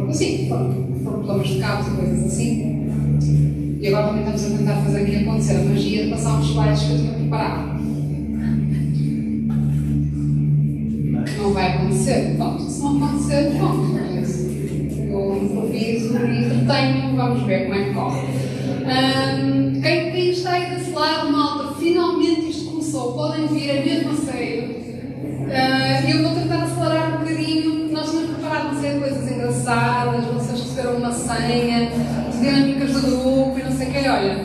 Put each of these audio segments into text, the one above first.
assim, foram problemas de cabos e coisas assim. E agora também estamos a tentar fazer aqui acontecer a magia de passar uns slides que eu tinha preparado. Não vai acontecer? Pronto, se não acontecer, pronto. Eu improviso e entretenho, vamos ver como é que corre. Quem está aí desse lado, malta, finalmente isto começou, podem vir, é mesmo a sério. Eu vou tentar acelerar um bocadinho, nós tínhamos preparado uma série de coisas engraçadas, vocês receberam uma senha, dinâmicas do grupo e não sei o que, olha,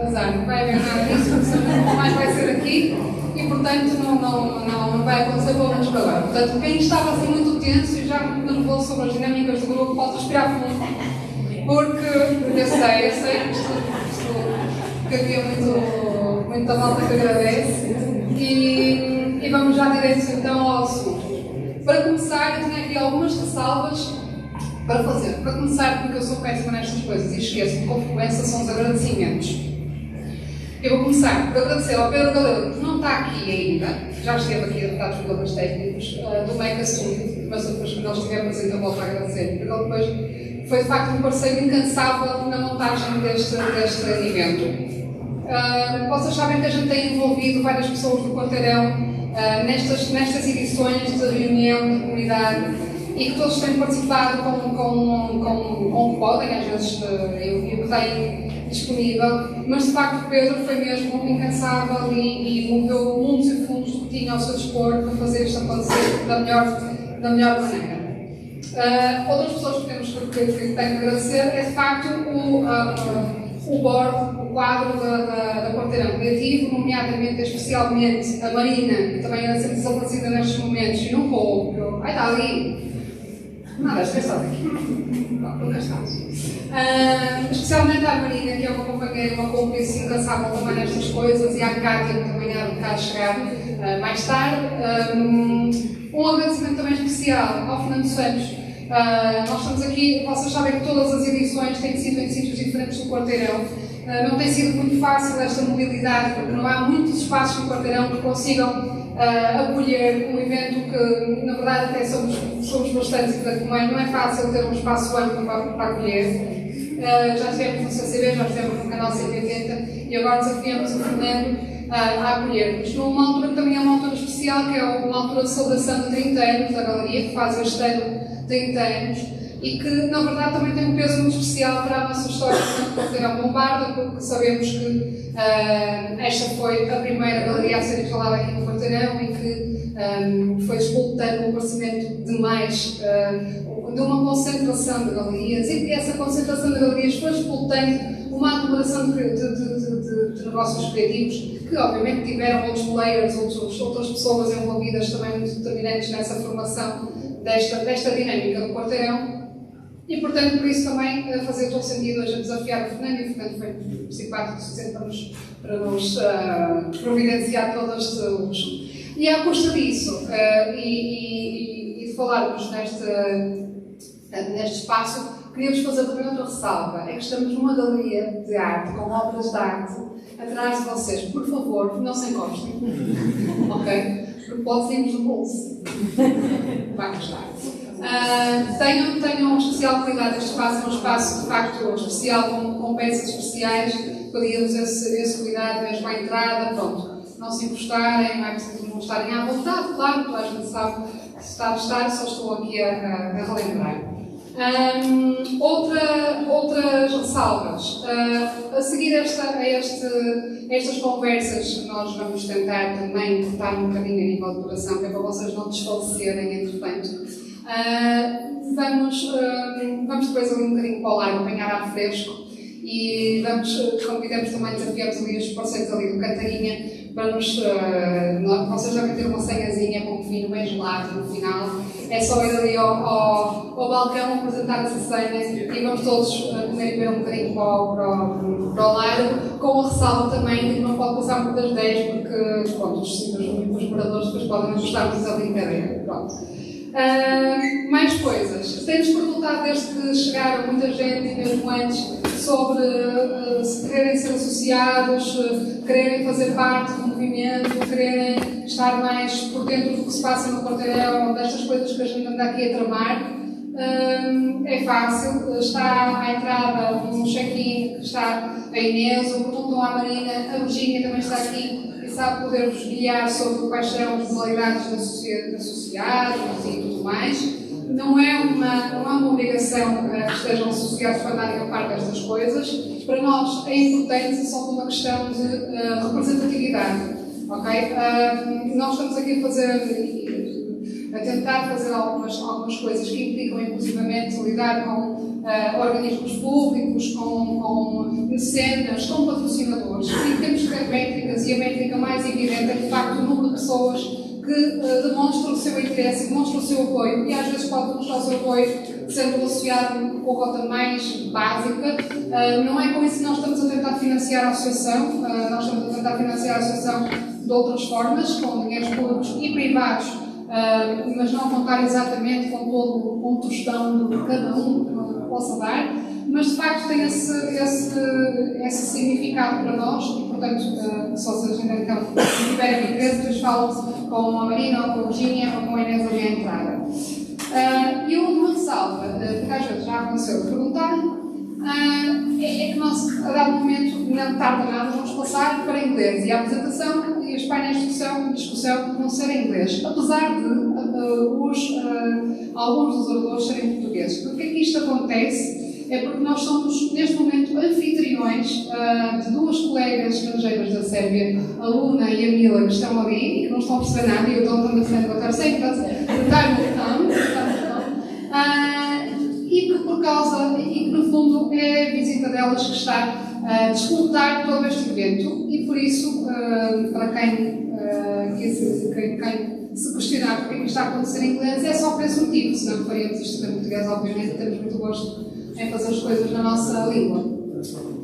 azar, não vai haver nada disso, porque mais vai ser aqui e portanto não vai acontecer pelo menos para agora. Portanto, quem estava assim muito tenso e já muito nervoso sobre as dinâmicas do grupo, pode respirar fundo, porque eu sei que havia muita malta que agradece e vamos já direto então ao assunto. Para começar, eu tinha aqui algumas ressalvas para fazer. Para começar, porque eu sou péssima nestas coisas e esqueço-me com frequência, são os agradecimentos. Eu vou começar por agradecer ao Pedro Galego, que não está aqui ainda, já esteve aqui a tratar dos problemas técnicos do Meca Studio, mas depois quando ele estiver presente eu volto a agradecer, porque ele depois foi de facto um parceiro incansável na montagem deste evento. Vocês sabem que a gente tem envolvido várias pessoas do quarteirão nestas edições de reunião de comunidade e que todos têm participado com o que podem, às vezes eu tenho disponível, mas de facto Pedro foi mesmo incansável e moveu mundos e fundos do que tinha ao seu dispor para fazer isto acontecer da melhor maneira. Outras pessoas que temos que tenho que agradecer é de facto o board, o quadro da quarteirão criativo, nomeadamente, especialmente a Marina, que também era sempre desaparecida nestes momentos e nunca houve. Ai, está ali! Nada, acho que está aqui. Nunca estás. Especialmente à Marina, que é uma companheira, uma cúmplice incansável também nestas coisas, e à Cátia, que também há de cá chegar mais tarde. Um agradecimento também especial ao Fernando Santos. Nós estamos aqui, vocês sabem que todas as edições têm sido em sítios diferentes do quarteirão. Não tem sido muito fácil esta mobilidade, porque não há muitos espaços no quarteirão que consigam acolher um evento que, na verdade, até somos bastantes, e portanto não é fácil ter um espaço amplo para acolher. Já estivemos no CCB, já estivemos no canal 180 e agora desafiamos o Fernando a acolher-nos numa altura que também é uma altura especial, que é uma altura de celebração de 30 anos da galeria, que faz este ano 30 anos e que, na verdade, também tem um peso muito especial para a nossa história de quarteirão Bombarda, porque sabemos que esta foi a primeira galeria a ser instalada aqui no quarteirão e que foi disputando o aparecimento de mais de uma concentração de galerias e que essa concentração de galerias foi disputando uma aglomeração de negócios criativos que, obviamente, tiveram outros players, outras pessoas envolvidas também muito determinantes nessa formação desta dinâmica do quarteirão. E, portanto, por isso também fazia todo sentido a gente desafiar o Fernando e o Fernando foi simpático o suficiente para nos providenciar todo este luxo. E à custa disso, e de falarmos neste espaço, queríamos fazer também outra ressalva, é que estamos numa galeria de arte, com obras de arte, atrás de vocês. Por favor, não se encostem, ok? Porque pode sairmos do bolso. Vai gostar. Tenham especial cuidado, este espaço é um espaço de facto especial, com peças especiais, pedíamos esse cuidado mesmo à entrada, pronto, não se encostarem, não estarem à vontade, claro, toda a gente sabe se está a estar, só estou aqui a relembrar. Outras ressalvas. A seguir a estas conversas que nós vamos tentar também cortar um bocadinho a nível de duração, que é para vocês não desfalecerem, entretanto. Vamos depois ali um bocadinho para o lado, apanhar ar fresco e convidamos também, desafiamos ali os parceiros ali do Cantarinha para vocês devem ter uma senhazinha com um vinho bem gelado no final, é só ir ali ao balcão apresentar essa senha e vamos todos comer e beber um bocadinho para o lado, com a ressalva também de que não pode passar por das 10 porque pronto, os moradores depois podem ajustar-nos a brincadeira. Pronto. Mais coisas. Temos perguntado desde que chegaram muita gente, e mesmo antes, sobre se quererem ser associados, quererem fazer parte do movimento, quererem estar mais por dentro do que se passa no quarteirão, destas coisas que a gente anda aqui a tramar. é fácil, está à entrada um check-in que está a Inês, ou perguntam à Marina, a Virgínia também está aqui e sabe poder-vos guiar sobre quais serão as modalidades associadas e tudo mais. Não é uma obrigação que estejam associados para darem a parte destas coisas. Para nós é importante só por uma questão de representatividade. Okay? Nós estamos aqui a tentar fazer algumas coisas que implicam inclusivamente lidar com organismos públicos, com mecenas, com patrocinadores. E temos que ter métricas, e a métrica mais evidente é de facto o número de pessoas que demonstram o seu interesse, demonstram o seu apoio, e às vezes pode demonstrar o seu apoio sendo associado com a cota mais básica. Não é com isso que nós estamos a tentar financiar a associação, nós estamos a tentar financiar a associação de outras formas, com dinheiros públicos e privados, mas não contar exatamente com todo o tostão de cada um que possa dar, mas de facto tem esse significado para nós, e portanto, se vocês ainda então tiverem interesse, depois falam com a Marina, ou com a Virgínia, ou com a Inês ali à entrada. E uma ressalva, que às vezes já aconteceu de perguntar, é que nós, a dado momento, não tarda nada, vamos passar para inglês, e a apresentação e os painéis de discussão vão ser em inglês, apesar de alguns dos oradores serem portugueses. Porque é que isto acontece? É porque nós somos, neste momento, anfitriões de duas colegas estrangeiras da Sérvia, a Luna e a Mila, que estão ali e que não estão a perceber nada, e eu estou a frente da terceira, e que por causa, e que no fundo é a visita delas que está a disputar todo este evento, e por isso, para quem se questionar porque é que está a acontecer em inglês, é só por esse motivo, senão faríamos isto em português, obviamente, temos muito gosto em fazer as coisas na nossa língua.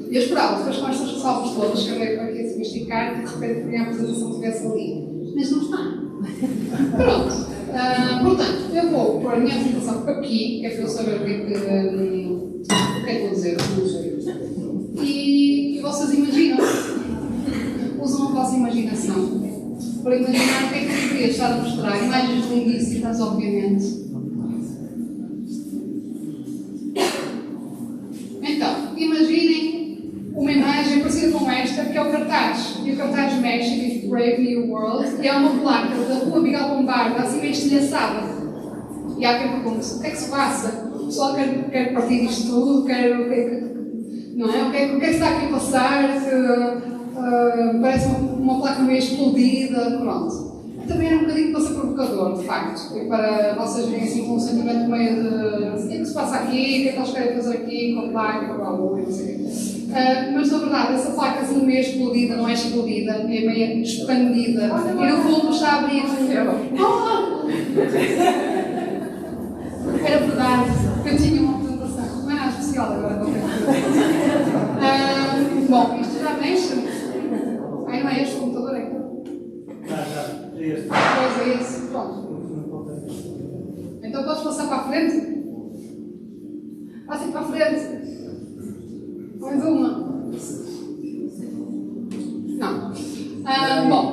Eu esperava, depois com estas ressalvas todas, que eu veio aqui a sofisticar, que de repente queria a apresentação estivesse ali. Mas não está. Pronto. Portanto, eu vou pôr a minha apresentação aqui, que é para eu saber o que é que vou dizer. E vocês imaginam, usam a vossa imaginação para imaginar o que é que eu queria estar a mostrar. Imagens lindíssimas, obviamente. Então, imaginem uma imagem parecida com esta, que é o cartaz. E o cartaz mexe, diz Brave New World, e há uma placa da rua Miguel Bombarda, assim meio estilhaçada. E há quem pergunte, o que é que se passa? O pessoal quer partir disto tudo, não é? O que é que está aqui a passar? Parece uma placa meio explodida, pronto. Também era um bocadinho para ser provocador, de facto, e para vocês verem assim com um sentimento meio de o que é que se passa aqui, o que é que eles querem fazer aqui, com a placa, com a lua, não sei o quê. Mas na verdade, essa placa assim meio explodida, não é explodida, é meio expandida, e no fundo está a abrir Era verdade, eu tinha uma apresentação, não é nada especial agora, bom, isto já mexe. Ai, não é este computador, é aquele? Pois é isso, pronto. Então podes passar para a frente? Passa para a frente. Mais uma. Não. Bom.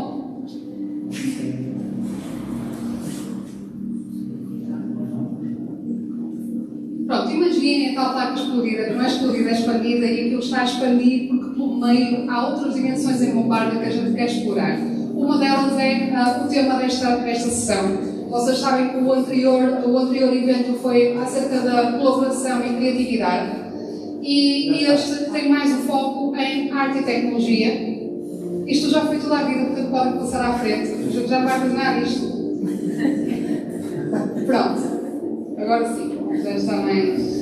Pronto, imaginem a tal placa explodida, que não é explodida, é expandida, e aquilo está a expandir porque pelo meio há outras dimensões em Bombarda que a gente quer explorar. Uma delas é o tema desta sessão. Vocês sabem que o anterior evento foi acerca da colaboração e criatividade, e este tem mais o foco em arte e tecnologia. Isto já foi toda a vida, portanto podem passar à frente, já não vai fazer nada disto. Pronto, agora sim, já está mais...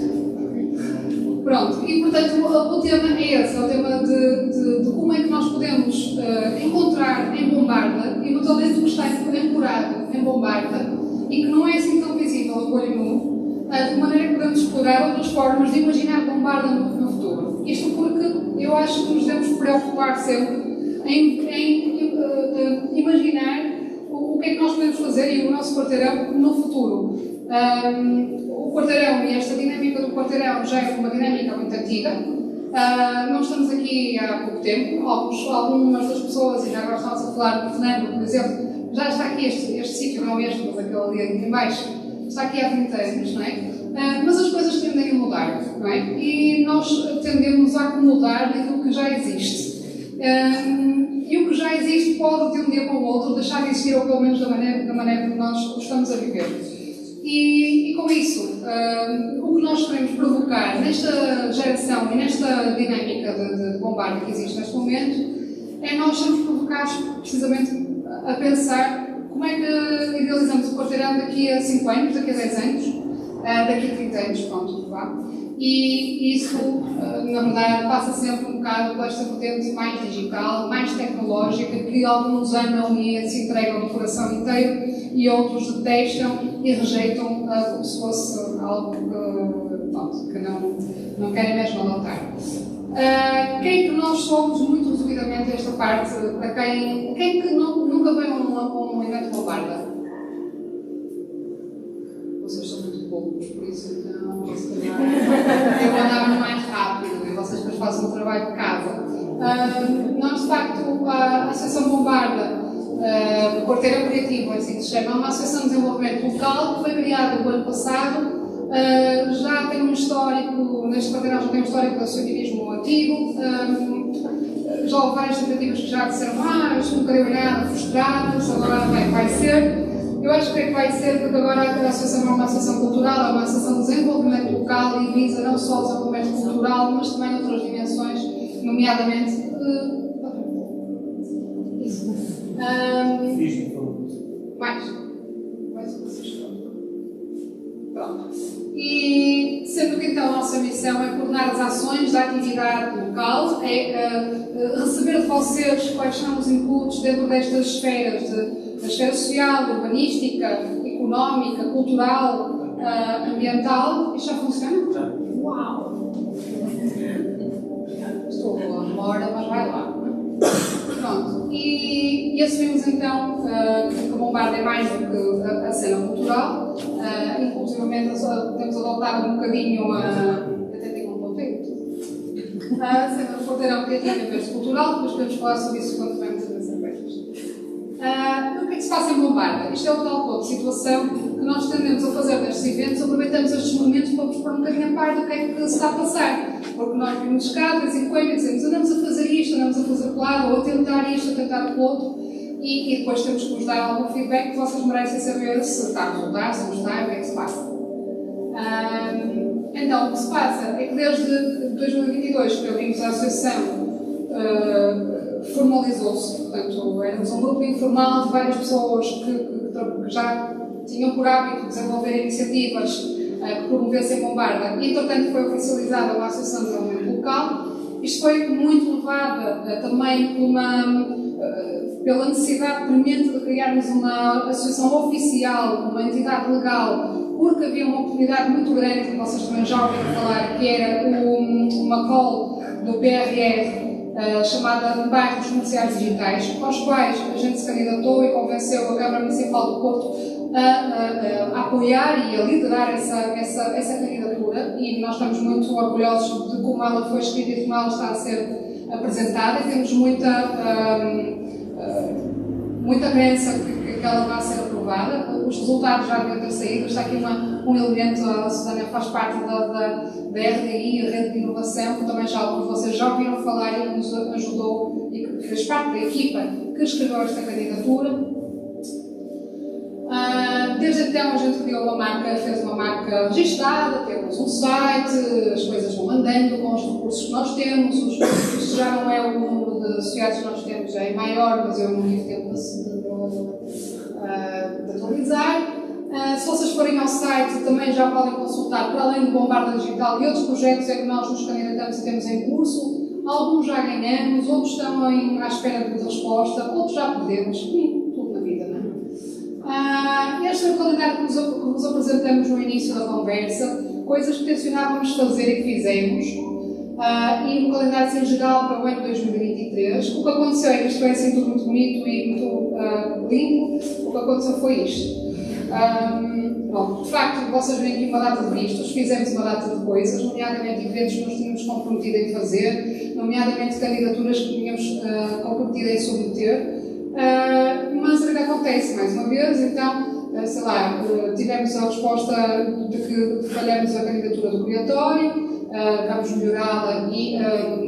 Pronto, e portanto o tema é esse, é o tema de como é que nós podemos encontrar em Bombarda, e no talento que está ancorado em Bombarda, e que não é assim tão visível ao olho nu, de maneira que podemos explorar outras formas de imaginar Bombarda no futuro. Isto porque eu acho que nos devemos preocupar sempre em imaginar o que é que nós podemos fazer e o nosso quarteirão no futuro. O quarteirão e esta dinâmica do quarteirão já é uma dinâmica muito antiga. Não estamos aqui há pouco tempo. Algumas das pessoas, e já agora estamos a falar do Fernando, por exemplo, já está aqui este sítio, não este, mas aquele ali em baixo, está aqui há 30 anos, não é? Mas as coisas tendem a mudar, não é? E nós tendemos a acomodar aquilo que já existe. E o que já existe pode, de um dia para o outro, deixar de existir, ou pelo menos da maneira que nós estamos a viver. E com isso, o que nós queremos provocar nesta geração e nesta dinâmica de bombarda que existe neste momento é nós sermos provocados precisamente a pensar como é que idealizamos o quarteirão daqui a 5 anos, daqui a 10 anos, daqui a 30 anos, pronto, vá. E isso, na verdade, passa sempre um bocado por esta vertente mais digital, mais tecnológica, que alguns amam e se entregam no coração inteiro e outros detestam e rejeitam como se fosse algo que não querem mesmo adotar. Quem é que nós somos, muito resumidamente, esta parte, para quem é que nunca veio a um evento de bombarda? Vocês são muito poucos, por isso então, se calhar, eu andava mais rápido e vocês depois fazem um trabalho de casa. Nós, de facto, a Associação Bombarda, o Quarteirão Criativo, assim que se chama, é uma associação de desenvolvimento local que foi criada no ano passado. Já tem um histórico, neste quarteirão já tem um histórico de associativismo ativo. Já houve várias tentativas que já disseram, isto nunca deu nada, frustrados, agora vai ser. Eu acho que vai ser porque agora a associação é uma associação cultural, é uma associação de desenvolvimento local e visa não só o desenvolvimento cultural, mas também outras dimensões, nomeadamente. Mais o que vocês falam. Pronto. E sendo que então a nossa missão é coordenar as ações da atividade local, receber de vocês quais são os inputs dentro destas esferas, da esfera social, urbanística, económica, cultural, ambiental. Isto já funciona? Já. Uau! Estou a uma hora, mas vai lá. Pronto. E assumimos então que a bombarda é mais do que a cena cultural. Inclusivamente temos adotado um bocadinho até tenho um ponteiro. A cena do quarteirão criativo em vez de cultural, depois podemos falar sobre isso quando vamos a as cervejas. O que é que se passa em bombarda? Isto é o tal ponto de situação que nós tendemos a fazer nestes eventos, aproveitamos estes momentos para vos pôr um bocadinho a par do que é que se está a passar. Porque nós vimos cá, de vez em quando, e dizemos andamos a fazer isto, andamos a fazer aquilo, ou a tentar isto, a tentar aquilo outro, e depois temos que vos dar algum feedback que vocês merecem saber se está a resultar, se não está, o que é que se passa. Então, o que se passa é que desde 2022 que abrimos a associação, formalizou-se, portanto, éramos um grupo informal de várias pessoas que já tinham por hábito desenvolver iniciativas que promovessem bombarda e, entretanto, foi oficializada uma associação de desenvolvimento local. Isto foi muito levada também pela necessidade premente de criarmos uma associação oficial, uma entidade legal, porque havia uma oportunidade muito grande, que vocês também já ouviram falar, que era uma call do PRR, chamada Bairros Comerciais Digitais, aos quais a gente se candidatou e convenceu a Câmara Municipal do Porto a apoiar e a liderar essa candidatura, e nós estamos muito orgulhosos de como ela foi escrita e como ela está a ser apresentada, e temos muita crença que ela vai ser aprovada. Os resultados já devem ter saído. Está aqui um elemento, a Susana faz parte da RDI, a Rede de Inovação, que também vocês já ouviram falar e nos ajudou e que fez parte da equipa que escreveu esta candidatura. Desde então a gente criou uma marca, fez uma marca registada, temos um site, as coisas vão andando com os recursos que nós temos, isto já não é o número de associados que nós temos, já é maior, mas eu não tive tempo de atualizar. Se vocês forem ao site também já podem consultar, para além do Bombarda Digital e outros projetos é que nós nos candidatamos e temos em curso. Alguns já ganhamos, outros estão à espera de resposta, outros já perdemos, tudo na vida, não é? Este é o calendário que vos apresentamos no início da conversa, coisas que tencionávamos fazer e que fizemos, e um calendário assim, geral para o ano 2023. O que aconteceu é que isto é assim tudo muito bonito e muito limpo. O que aconteceu foi isto. Bom, de facto, vocês veem aqui uma data de vistos, fizemos uma data de coisas, nomeadamente eventos que nos tínhamos comprometido em fazer, nomeadamente candidaturas que tínhamos comprometido em submeter. Mas o que acontece, mais uma vez, então, sei lá, tivemos a resposta de que falhamos a candidatura do criatório, vamos melhorá-la e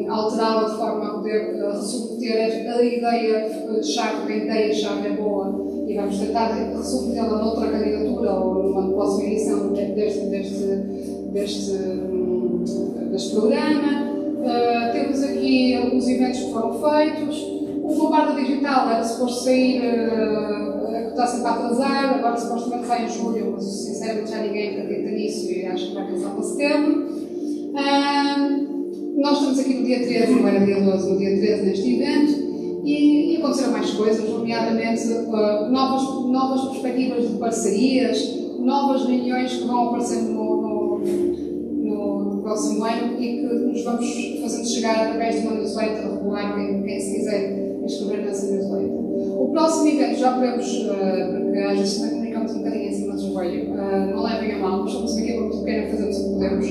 alterá-la de forma a poder submeter a ideia-chave, a ideia-chave é boa, e vamos tentar submetê-la noutra candidatura ou numa próxima edição deste programa. Temos aqui os eventos que foram feitos. O Bombarda Digital era suposto sair, está sempre a atrasar, agora supostamente sai em julho, mas sinceramente já ninguém acredita nisso e acho que vai passar para setembro. Nós estamos aqui no dia 13, não era dia 12, no dia 13 neste evento, e aconteceram mais coisas, nomeadamente novas perspectivas de parcerias, novas reuniões que vão aparecer no próximo ano e que nos vamos fazendo chegar através de uma newsletter regular, quem se quiser inscrever nessa newsletter. O próximo evento já podemos, porque às vezes também comunicamos um bocadinho em cima do joelho, não levem a mal, nós somos uma equipa muito pequena, fazemos o que podemos.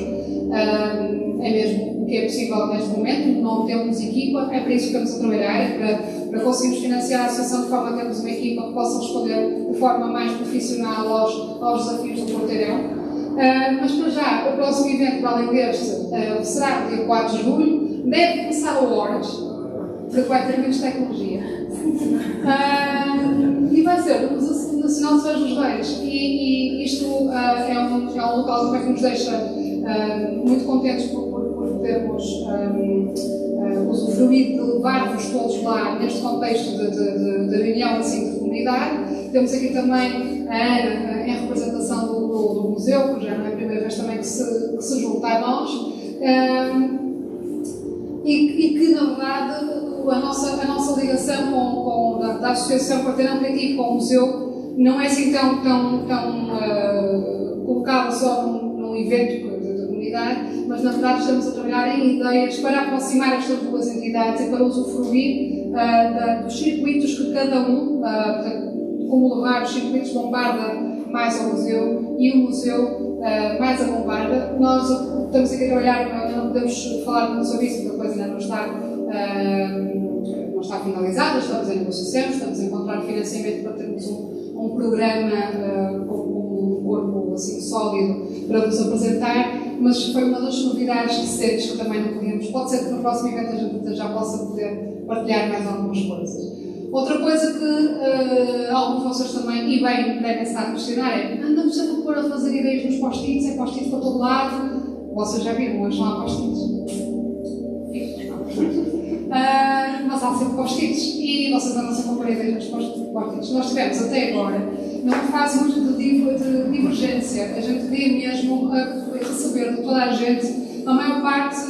É mesmo o que é possível neste momento, não temos equipa, é para isso que estamos a trabalhar, é para conseguirmos financiar a associação de forma a termos uma equipa que possa responder de forma mais profissional aos desafios do quarteirão. Mas para já, o próximo evento, para além deste, será no dia 4 de julho, deve começar a horas, porque vai ter menos tecnologia. E vai ser o Museu Nacional de São dos Reis, e isto é um local também que nos deixa muito contentes por podermos usufruir de levar-vos todos lá neste contexto de reunião assim, de comunidade. Temos aqui também a Ana em representação do museu, que já não é a primeira vez também que se junta a nós, e que na verdade a nossa ligação da Associação Quarteirão Criativo com o museu não é assim tão colocada só num evento de comunidade, mas na verdade estamos a trabalhar em ideias para aproximar estas duas entidades e para usufruir dos circuitos que cada um, como levar os circuitos Bombarda mais ao museu e o museu mais a Bombarda. Nós estamos aqui a trabalhar, não podemos falar muito sobre isso, porque a coisa ainda não está finalizada, estamos em negociação, estamos a encontrar financiamento para termos um programa com um corpo assim, sólido para vos apresentar, mas foi uma das novidades recentes que também não podíamos. Pode ser que no próximo evento a gente já possa poder partilhar mais algumas coisas. Outra coisa que alguns de vocês também, e bem, devem estar a questionar é: andamos sempre a pôr a fazer ideias nos post-its, é post-its para todo lado. Vocês já viram, hoje não há post-its. Mas há sempre post-its e vocês andam sempre a pôr ideias nos post-its. Nós tivemos até agora numa fase muito de divergência. A gente queria mesmo receber de toda a gente a maior parte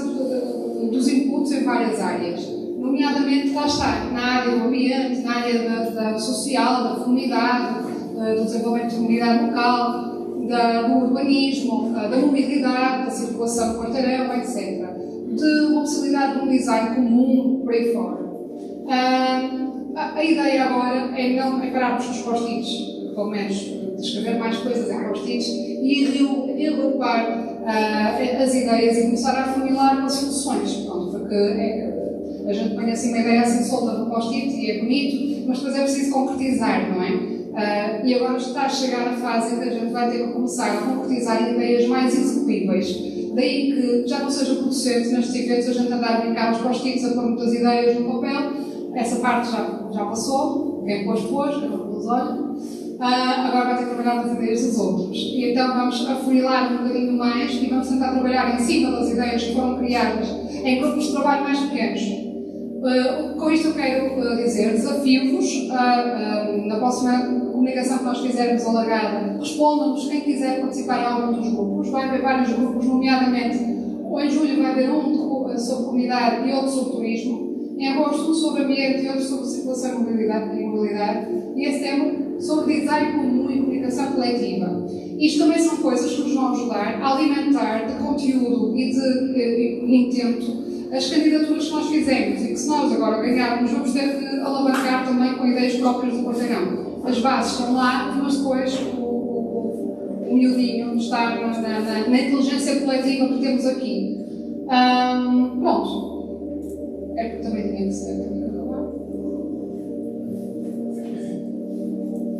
dos inputs em várias áreas. Nomeadamente, lá está, na área do ambiente, na área da social, da comunidade, do desenvolvimento de comunidade local, do urbanismo, da mobilidade, da circulação do quarteirão, etc. De uma possibilidade de um design comum por aí fora. A ideia agora é pararmos nos post-its, pelo menos de escrever mais coisas em post-its e reagrupar as ideias e começar a formular as soluções. Pronto, porque a gente põe assim uma ideia assim solta no post-it e é bonito, mas depois é preciso concretizar, não é? E agora está a chegar a fase em que a gente vai ter que começar a concretizar ideias mais executíveis. Daí que já não seja producente nestes eventos a gente andar a brincar os post-its, a pôr muitas ideias no papel. Essa parte já passou, quem pôs, quem não pôs, olha. Agora vai ter que trabalhar nas ideias dos outros. E então vamos afunilar um bocadinho mais e vamos tentar trabalhar em cima das ideias que foram criadas em grupos de trabalho mais pequenos. Com isto eu quero dizer, desafio-vos na próxima comunicação que nós fizermos alargada, respondam-nos quem quiser participar em algum dos grupos. Vai haver vários grupos, nomeadamente, ou em julho vai haver um sobre comunidade e outro sobre turismo, em agosto um sobre ambiente e outro sobre circulação e mobilidade, e em setembro sobre design comum e comunicação coletiva. Isto também são coisas que nos vão ajudar a alimentar de conteúdo e de intento as candidaturas que nós fizemos e que, se nós agora ganharmos, vamos ter que alavancar também com ideias próprias do quarteirão. As bases estão lá, mas depois o miudinho está na inteligência coletiva que temos aqui. Pronto. É porque também tinha que ser.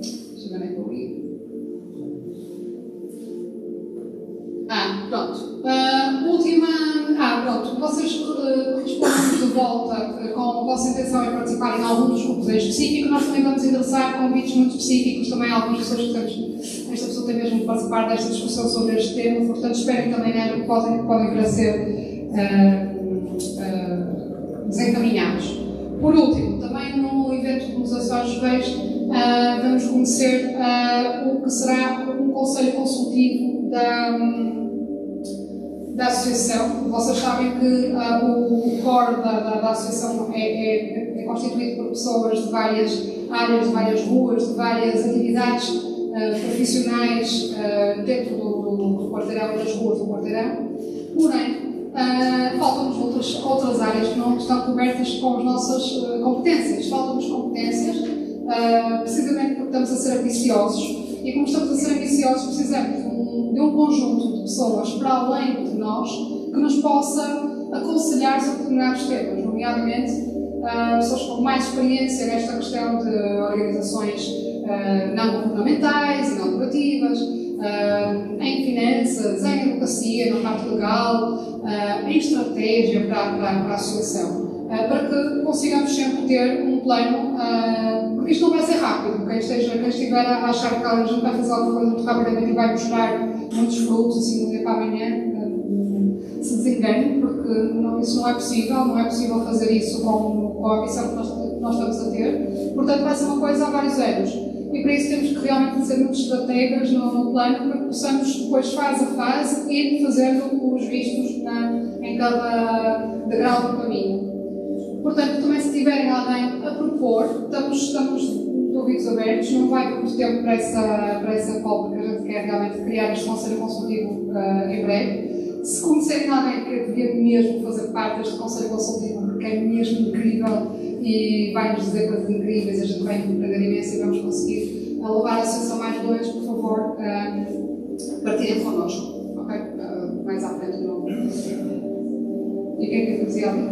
Deixa eu ver onde é que eu ia. Pronto. Pronto. Vocês respondem de volta com a vossa intenção em participar em algum dos grupos em específico. Nós também vamos endereçar convites muito específicos também a algumas pessoas que temos. Esta pessoa tem mesmo de participar desta discussão sobre este tema, portanto, espero que também que podem vir a ser desencaminhados. Por último, também no evento dos Açores Veis, vamos conhecer o que será um conselho consultivo da associação. Vocês sabem que o core da associação é constituído por pessoas de várias áreas, de várias ruas, de várias atividades profissionais dentro do quarteirão e das ruas do quarteirão. Porém, faltam-nos outras áreas que não estão cobertas com as nossas competências. Faltam-nos competências, precisamente porque estamos a ser ambiciosos. E como estamos a ser ambiciosos, precisamos de um conjunto de pessoas para além de nós que nos possa aconselhar sobre determinados temas, nomeadamente pessoas com mais experiência nesta questão de organizações não governamentais e não lucrativas, em finanças, em advocacia, na parte legal, em estratégia para a associação, para que consigamos sempre ter um plano, porque isto não vai ser rápido. Quem estiver a achar que a gente vai fazer alguma coisa muito rapidamente e vai mostrar muitos frutos assim de um dia para amanhã, se desengane, porque isso não é possível fazer isso com a missão que nós estamos a ter. Portanto, vai ser uma coisa há vários anos. E para isso temos que realmente ser muito estrategas no plano para que possamos depois, fase a fase, ir fazendo os vistos em cada degrau do caminho. Portanto, também se tiverem alguém a propor, estamos de ouvidos abertos, não vai ter muito tempo para essa call, porque a gente quer realmente criar este conselho consultivo em breve. Se conhecerem alguém que devia mesmo fazer parte deste conselho consultivo, porque é mesmo incrível e vai-nos dizer coisas incríveis, a gente vai aprender imenso e vamos conseguir levar a associação mais longe, por favor, partilhem connosco, ok? Mais à frente do nome. E quem é que dizia ali?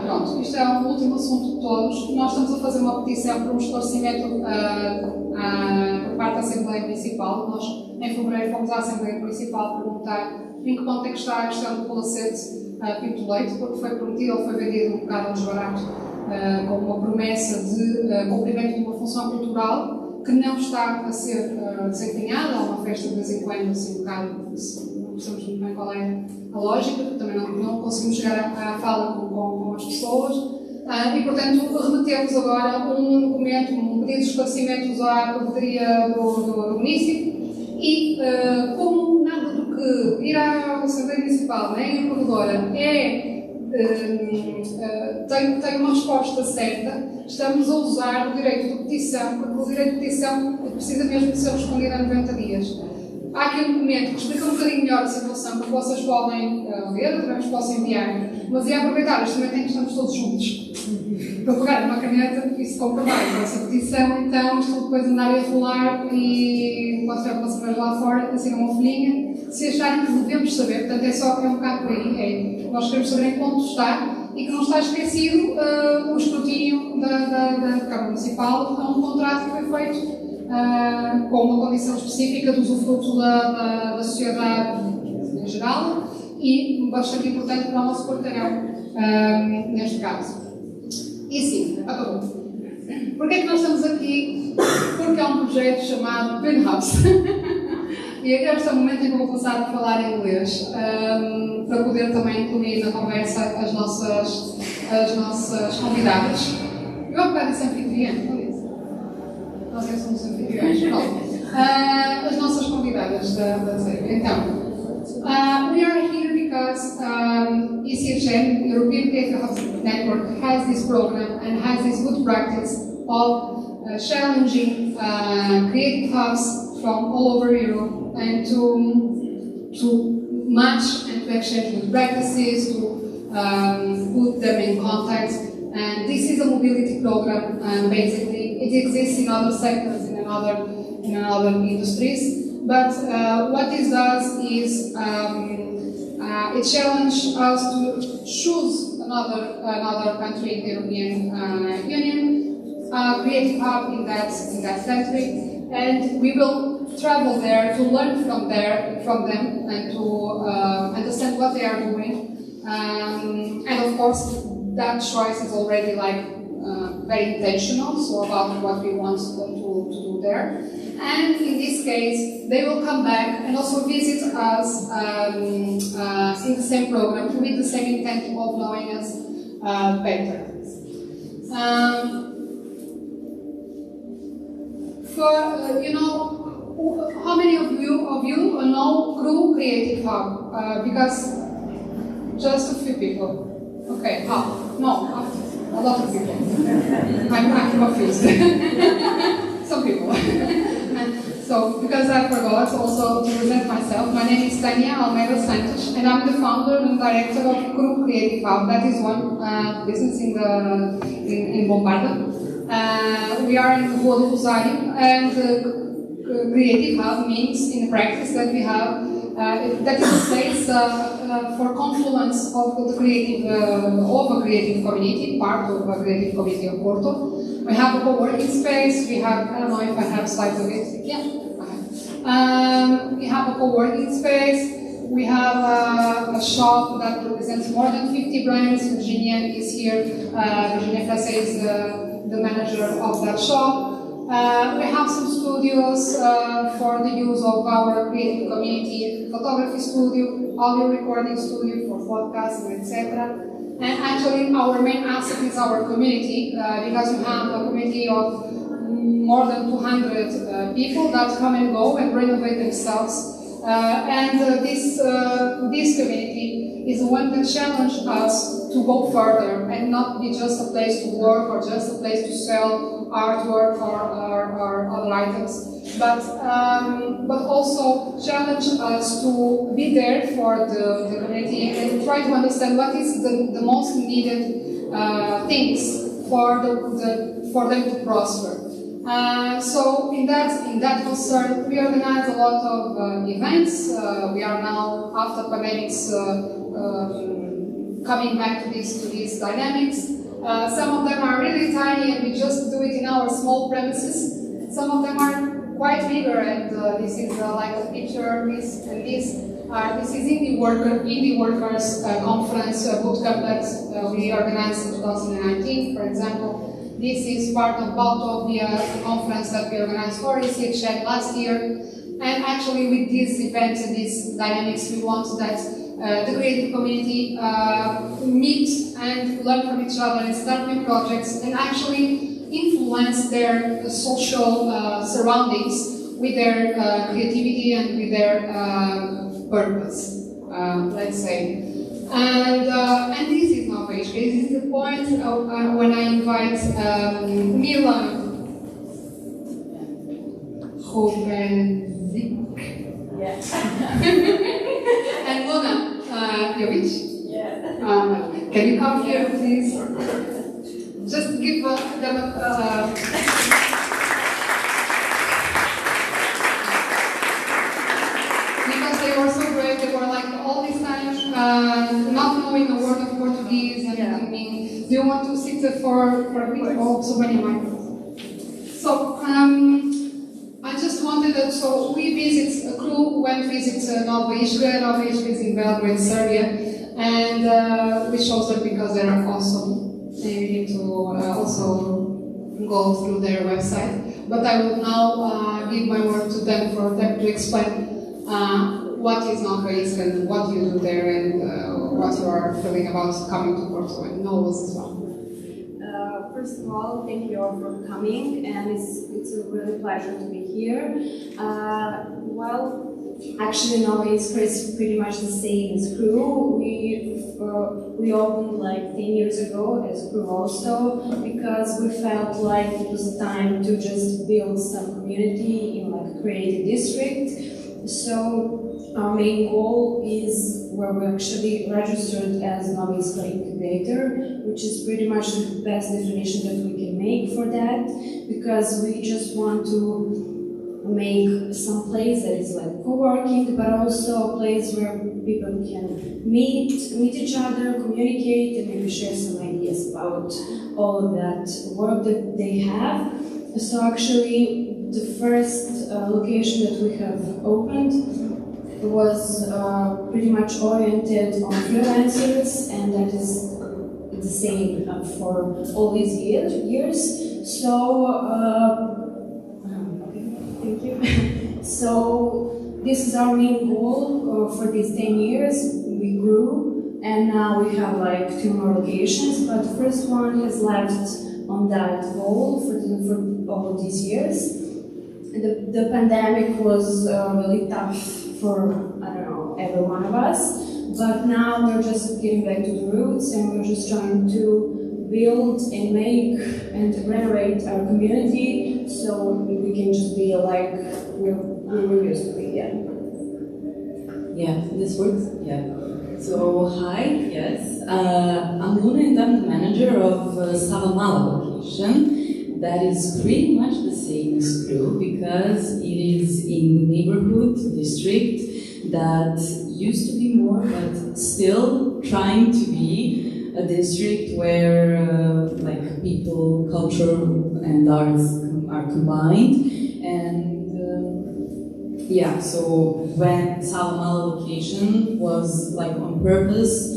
Pronto, isto é o último assunto de todos. Nós estamos a fazer uma petição para um esclarecimento por parte da Assembleia Municipal. Nós, em fevereiro, fomos à Assembleia Municipal perguntar em que ponto é que está a questão do palacete Pinto Leite, porque foi prometido ou foi vendido um bocado mais barato, com uma promessa de cumprimento de uma função cultural que não está a ser desempenhada. Há uma festa de vez em quando, assim, um bocado, não sabemos muito bem qual é a lógica, porque também não conseguimos chegar à fala com as pessoas. E, portanto, remetemos agora um documento, um pedido de esclarecimentos à Provocateur do município e, como nada do que ir à Assembleia Municipal nem a corredora tem uma resposta certa, estamos a usar o direito de petição, porque o direito de petição precisa mesmo de ser respondido a 90 dias. Há aqui um documento que explica um bocadinho melhor a situação, que vocês podem ler, também vos posso enviar, mas ia aproveitar este momento em que estamos todos juntos, para pegar uma caneta e se comprovar a nossa petição, então isto depois andar a rolar e enquanto estiver uma cerveja lá fora, assinam uma folhinha, se acharem que devemos saber, portanto é um bocado por aí, nós queremos saber em ponto está e que não está esquecido o escrutínio da Câmara Municipal a um contrato que foi feito com uma condição específica do usufruto da sociedade em geral e bastante importante para o nosso quarteirão, neste caso. E sim, acabou. Porquê é que nós estamos aqui? Porque é um projeto chamado Penthouse. E este é o momento em que eu vou passar a falar em inglês, para poder também incluir na conversa as nossas convidadas. Eu há bocado disse anfitriã, não disse? Nós somos anfitriões. As nossas convidadas da série. Então, we are here because ECHN, European Creative Hubs Network, has this program and has this good practice of challenging creative hubs from all over Europe and to match and to exchange good practices, to put them in contact. And this is a mobility program, basically. It exists in other sectors, in other industries. But what this does is it challenges us to choose another country in the European Union, create a hub in that country, and we will travel there to learn from them and to understand what they are doing. And of course, that choice is already like very intentional, so about what we want to do there. And in this case, they will come back and also visit us in the same program with the same intent of knowing us better. How many of you know Crew Creative Hub? Because just a few people. Okay, how? No, a lot of people. I'm confused. Some people. So, because I forgot also to present myself, my name is Tania Almeida Santos, and I'm the founder and director of Crew Creative Hub. That is one business in Bombarda. We are in Rua do Rosário, and Creative Hub means in practice that we have that is a place for confluence of the creative community, part of a creative community of Porto. We have a co-working space. We have, I don't know if I have slides of it. Yeah, I have. We have a co-working space. We have a shop that represents more than 50 brands. Virginia is here. Virginia Frasse is the manager of that shop. We have some studios for the use of our creative community, photography studio, audio recording studio for podcasts, etc. And actually, our main asset is our community, because we have a community of more than 200 people that come and go and renovate themselves. This community is the one that challenged us to go further and not be just a place to work or just a place to sell artwork or other items, but also challenge us to be there for the community and try to understand what is the most needed things for them to prosper. So in that concern, we organize a lot of events. We are now, after pandemics, coming back to these dynamics. Some of them are really tiny and we just do it in our small premises. Some of them are quite bigger, and this is like a picture, this and this. This is Indie Workers Conference Bootcamp that we organized in 2019, for example. This is part of Utopia conference that we organized for ECHEC last year. And actually with these events and these dynamics, we want that the creative community meet and learn from each other and start new projects and actually influence their social surroundings with their creativity and with their purpose, let's say. And this is not page. This is the point when I invite Milan Hobenzik and Luna Jovic. Yeah. Can you come here, please? Just give them a because they were so brave. They were like all this time not knowing a word of Portuguese, and I mean, do you want to sit for a bit? Oh, so many microphones. So I just wanted that. So we visit a crew went to visit Nova Ischgl. Nova Ischgl is in Belgrade, Serbia, and we chose them because they are awesome. You need to also go through their website. But I will now give my word to them for them to explain what is Nova Ischgl and what you do there, and what you are feeling about coming to Porto and know us as well. First of all, thank you all for coming, and it's a really pleasure to be here. Actually, Nova Ischgl is pretty much the same as Crew. We opened like 10 years ago as Crew also, because we felt like it was time to just build some community in like a creative district. So our main goal is where we actually registered as Nova Ischgl Incubator, which is pretty much the best definition that we can make for that, because we just want to make some place that is like co-working, but also a place where people can meet each other, communicate, and maybe share some ideas about all of that work that they have. So actually, the first location that we have opened was pretty much oriented on freelancers, and that is the same for all these years. So, thank you. So, this is our main goal for these 10 years. We grew, and now we have like 2 more locations, but the first one has left on that goal for all of these years. The pandemic was really tough for, I don't know, every one of us, but now we're just getting back to the roots, and we're just trying to build and make and renovate our community so we can just be like we were used to be. Yeah, this works? Yeah. So, hi, yes. I'm Luna, and I'm the manager of Savamala location. That is pretty much the same as Crew, because it is in the neighborhood district that used to be more, but still trying to be a district where like people, culture and arts are combined. And yeah, so when Savamala location was like on purpose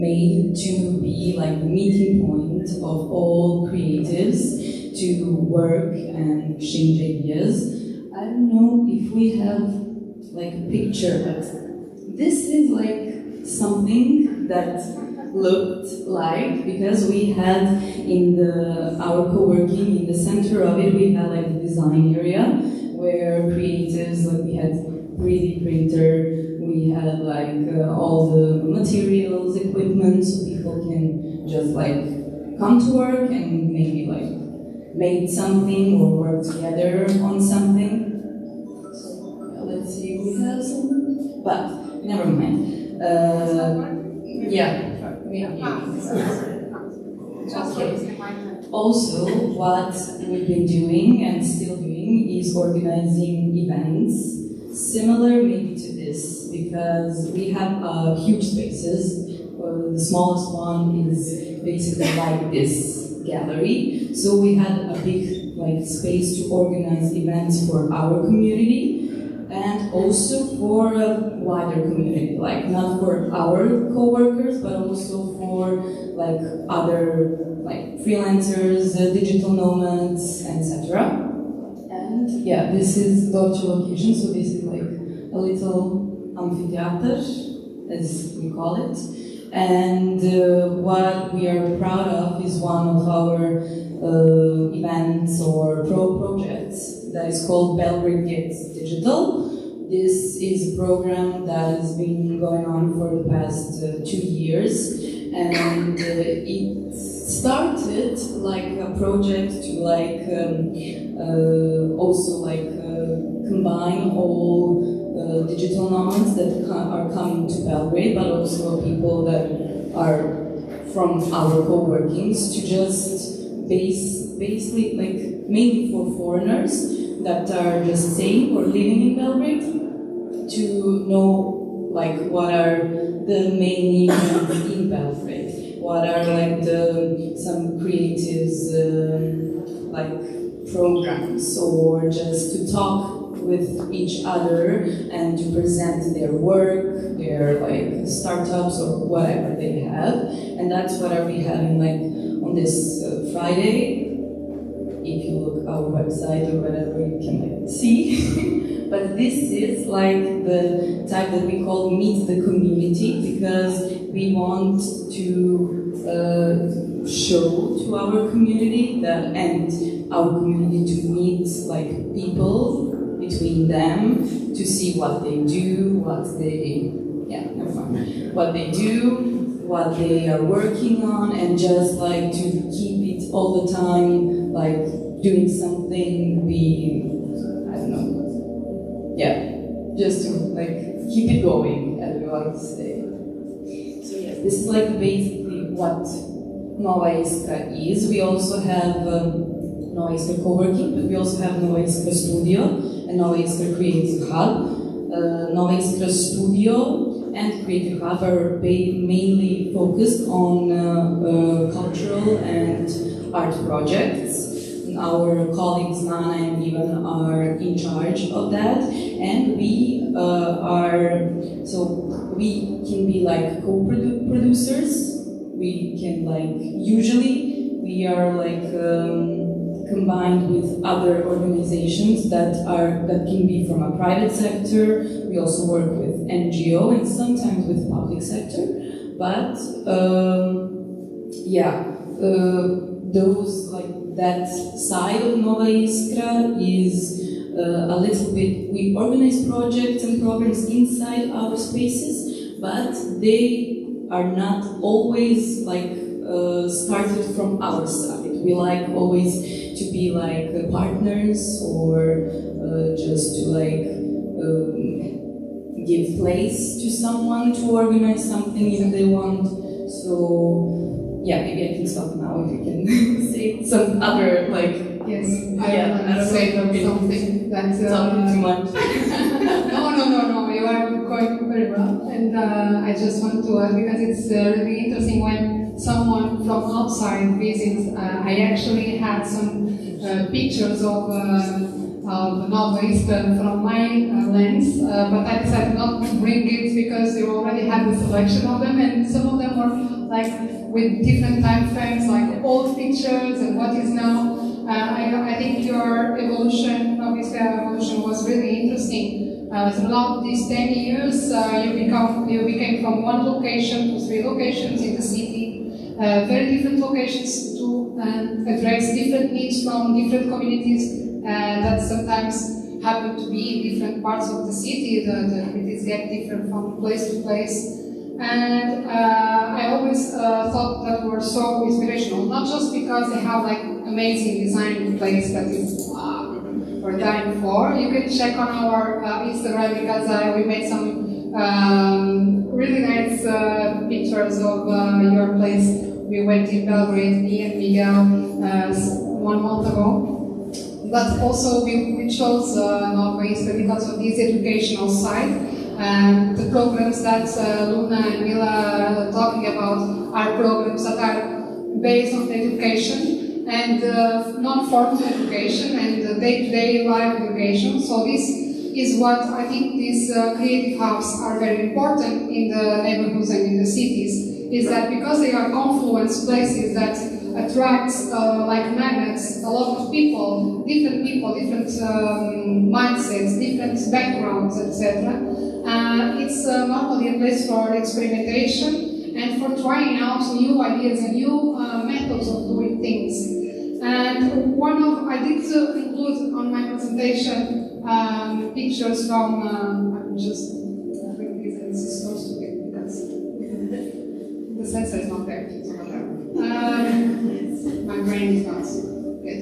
made to be like the meeting point of all creatives to work and exchange ideas. I don't know if we have like a picture, but this is like something that looked like, because we had in our co-working, in the center of it, we had like a design area where creatives, like we had 3D printer, we had like all the materials, equipment, so people can just like come to work and maybe like make something or work together on something. So let's see if we have some, but never mind. Yeah. Okay. Also, what we've been doing and still doing is organizing events similar maybe to this, because we have huge spaces. The smallest one is basically like this gallery. So we had a big like space to organize events for our community and also for a wider community, like not for our co-workers, but also for like other like freelancers, digital nomads, etc. And yeah, this is the actual location, so this is like a little amphitheater, as we call it. And what we are proud of is one of our events or projects that is called Belgrade Gets Digital. This is a program that has been going on for the past 2 years, and it started like a project to like also like combine all digital nomads that are coming to Belgrade, but also people that are from our co-workings, to just basically like mainly for foreigners that are just staying or living in Belgrade, to know like what are the main events in Belgrade, what are like some creatives like programs, or just to talk with each other and to present their work, their like startups or whatever they have. And that's what are we having like on this Friday. If you look our website or whatever, you can like see. But this is like the type that we call meet the community, because we want to show to our community that, and our community to meet like people between them, to see what they do, what they do, what they are working on, and just like to keep it all the time, like doing something, I don't know, just to like keep it going, as we like to say. So yes, this is like basically what Nova Iskra is. We also have Nova Iskra co-working, but we also have Nova Iskra Studio and Nova Iskra Creative Hub. Nova Iskra Studio and Creative Hub are mainly focused on cultural and art projects. our colleagues Nana and Ivan are in charge of that, and we we can be like co-producers. We can usually we are combined with other organizations that can be from a private sector. We also work with NGO and sometimes with public sector. But those that side of Nova Iskra is a little bit. We organize projects and programs inside our spaces, but they are not always started from our side. We always to be partners or just to give place to someone to organize something if they want. So yeah, maybe I can stop now if you can say some other Yes, I don't say something that's talking too much. No, you are going very well, and I just want to add because it's really interesting when someone from outside visits. I actually had some pictures of Nova Iskra from my lens, but I decided not to bring it because you already had the selection of them, and some of them were with different time frames, old pictures and what is now. I think your evolution, Nova Iskra evolution, was really interesting. Throughout these 10 years, you became from one location to 3 locations in the city, very different locations to address different needs from different communities that sometimes happen to be in different parts of the city. The communities get different from place to place. And I always thought that were so inspirational, not just because they have amazing design in place that is we're dying for. You can check on our Instagram because we made some really nice pictures of your place. We went in Belgrade, me and Miguel, 1 month ago. But also we chose Nova Iskra because of this educational side. The programs that Luna and Mila are talking about are programs that are based on education and non-formal education and day-to-day life education. So this is what I think these creative hubs are very important in the neighborhoods and in the cities, is that because they are confluence places that attract like magnets a lot of people, different mindsets, different backgrounds, etc. It's normally a place for experimentation and for trying out new ideas and new methods of doing things. And I did include on my presentation pictures from, I'm just bring this, and this is so stupid because the sensor is not there. It's not there. My brain is not good.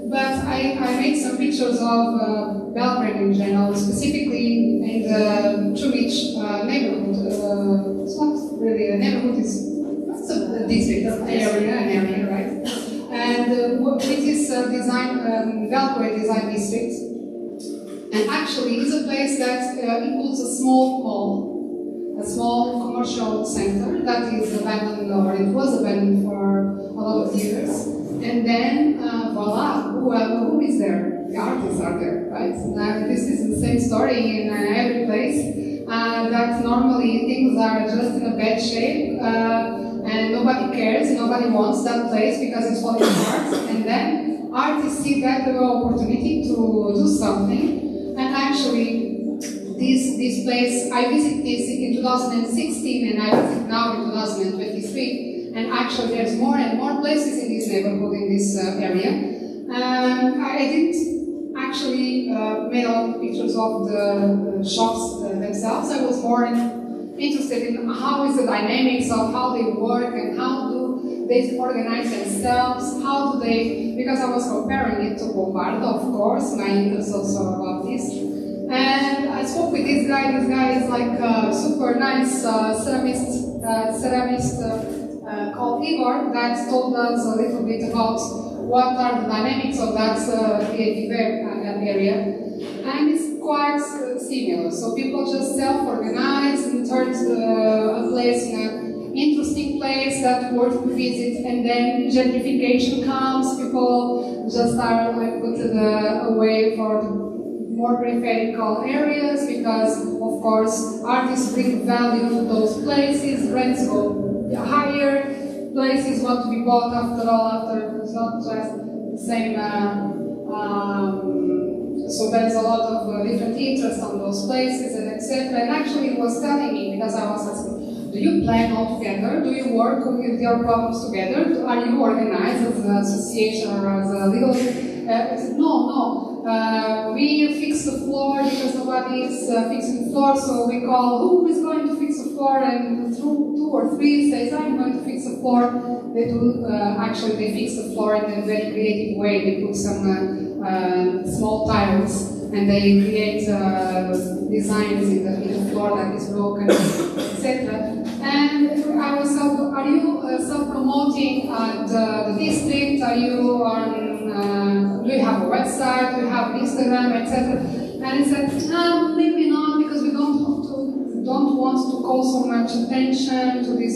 But I made some pictures of Belgrade in general, specifically in the Čumić neighborhood. It's not really a neighborhood, it's a district, an area, right? And with this Belgrade design district, and actually is a place that includes a small mall, a small commercial center that is abandoned, or it was abandoned for a lot of years. And then, voila, who is there? The artists are there, right? This is the same story in every place, that normally things are just in a bad shape, and nobody cares, nobody wants that place because it's falling apart. And then artists see that as an opportunity to do something. And actually, this place, I visit this in 2016 and I visit now in 2023. And actually, there's more and more places in this neighborhood, in this area. I didn't actually made all the pictures of the shops themselves. I was more interested in how is the dynamics of how they work and how do they organize themselves, how do they, because I was comparing it to Bombardo, of course, my interest also about this. And I spoke with this guy is like a super nice ceramist called Igor that told us a little bit about what are the dynamics of that creative area. And it's quite similar. So people just self-organize and turn a place interesting place that worth to visit, and then gentrification comes, people just are like put away for the more peripheral areas because, of course, artists bring value to those places, rents go higher, places want to be bought after all, after it's not just the same. So there's a lot of different interest on those places and etc. And actually, it was telling me because I was asking, do you plan all together? Do you work with your problems together? Are you organized as an association or as a legal? I said, no. We fix the floor because nobody is fixing the floor, so we call who is going to fix the floor, and through 2 or 3 says I'm going to fix the floor. They do actually they fix the floor in a very creative way. They put some small tiles and they create designs in the floor that is broken, etc. And I was are you self-promoting the district? Are you on? Do you have a website? Do you have Instagram, etc.? And he said, maybe not, because we don't want to call so much attention to this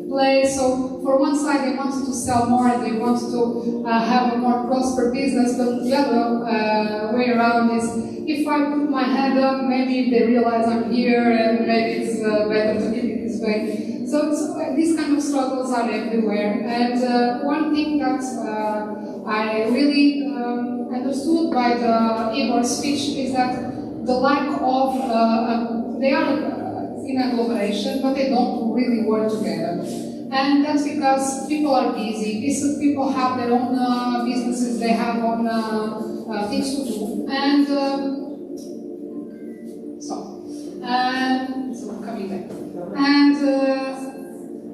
place. So for one side, they wanted to sell more, they want to have a more prosperous business, but the other way around is, if I put my head up, maybe they realize I'm here, and maybe it's better to keep it this way. So these kind of struggles are everywhere. And one thing that I really understood by the Igor speech is that the lack of, they are in a collaboration, but they don't really work together. And that's because people are busy, people have their own businesses, they have own things to do. And so coming back. And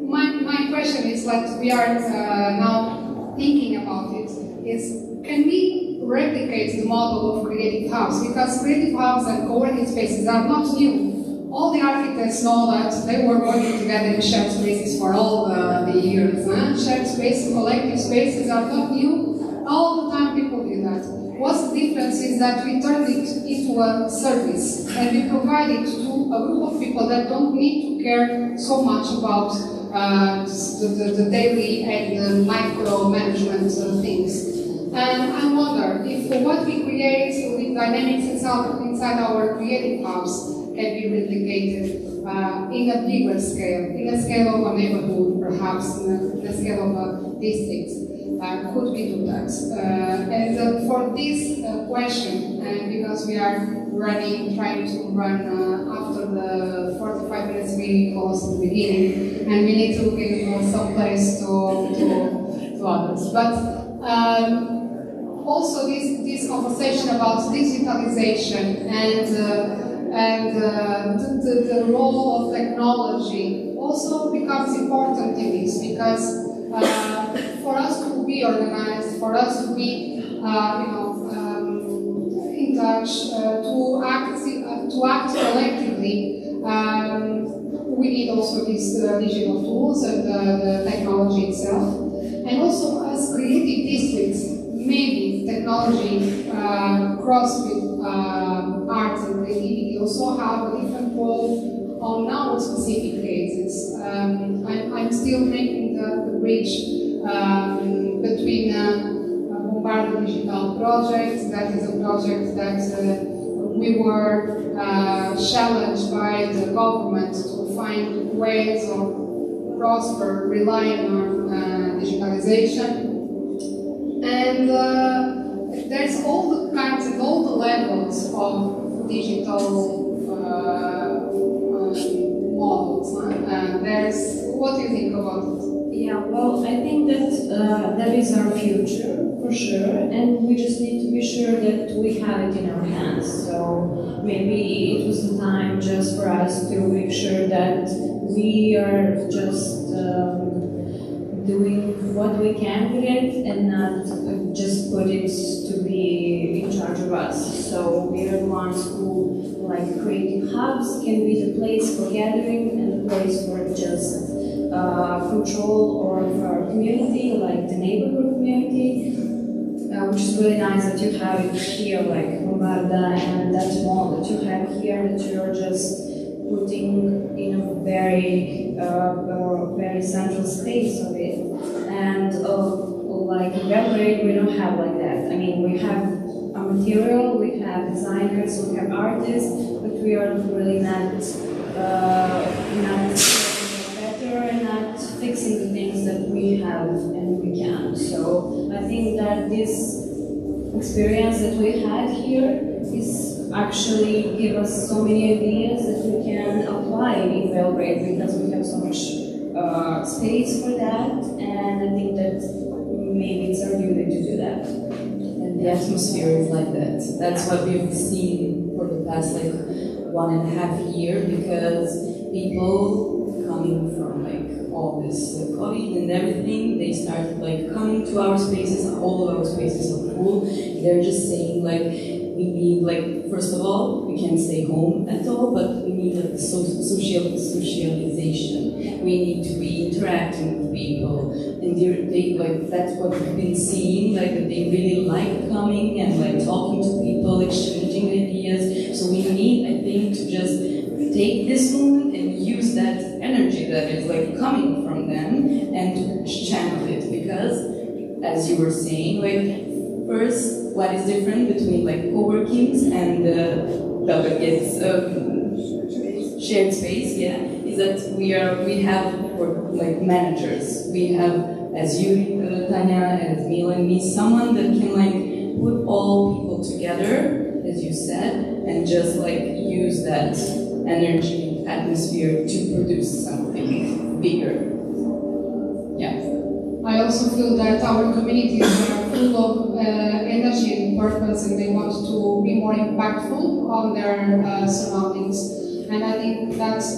my question is, like, we are now thinking about it, is can we replicate the model of creative hubs? Because creative hubs and co-working spaces are not new. All the architects know that they were working together in shared spaces for all the years. Shared spaces, collective spaces are not new. All the time people do that. What's the difference is that we turned it into a service and we provide it to a group of people that don't need to care so much about the daily and the micro management things. And I wonder if what we create with dynamics inside our creative hubs can be replicated in a bigger scale, in a scale of a neighborhood, perhaps in a scale of a district. Could we do that? And for this question, and because we are trying to run after the 45 minutes we closed at the beginning, and we need to give some place to others. But also this conversation about digitalization and the role of technology also becomes important in this, because for us to be organized, for us to be in touch, to act collectively, we need also these digital tools and the technology itself. And also, as creative districts, maybe technology crossed with art and creativity also have a different role on our specific cases. I'm still making the bridge between Bombardo Digital project, that is a project that we were challenged by the government to find ways of prosper relying on digitalization. And there's all the kinds and all the levels of digital models. What do you think about it? Yeah, well, I think that that is our future, for sure, and we just need to be sure that we have it in our hands. So maybe it was the time just for us to make sure that we are just doing what we can with it and not just put it to be in charge of us. So we are the ones who, like, creative hubs can be the place for gathering and the place for just control of our community, like the neighborhood community, which is really nice that you have it here, like Bombarda, and that mall that you have here, that you're just putting in a very central space of it. And like in Belgrade, we don't have like that. I mean, we have a material, we have designers, we have artists, but we are really not better and not fixing the things that we have and we can. So I think that this experience that we had here is actually give us so many ideas that we can apply in Belgrade because we have so much space for that, and I think that maybe it's our duty to do that. And the atmosphere is like that. That's what we've seen for the past like 1.5 years, because people coming from like all this COVID and everything, they started like coming to our spaces. All of our spaces are full. They're just saying like, we need like, first of all, we can't stay home at all, but we need like socialization. We need to be interacting with people, and they like, that's what we've been seeing, like that they really like coming and like talking to people, exchanging ideas. So we need, I think, to just take this moment and use that energy that is like coming from them and to channel it, because as you were saying, like first, what is different between like co-workings and Belgrade's shared space, yeah, is that we have like managers. We have, as you, Tanya, as Mila and me, someone that can like put all people together, as you said, and just like use that energy, atmosphere to produce something bigger. Yeah. I also feel that our communities are full of energy and purpose, and they want to be more impactful on their surroundings. And I think that's,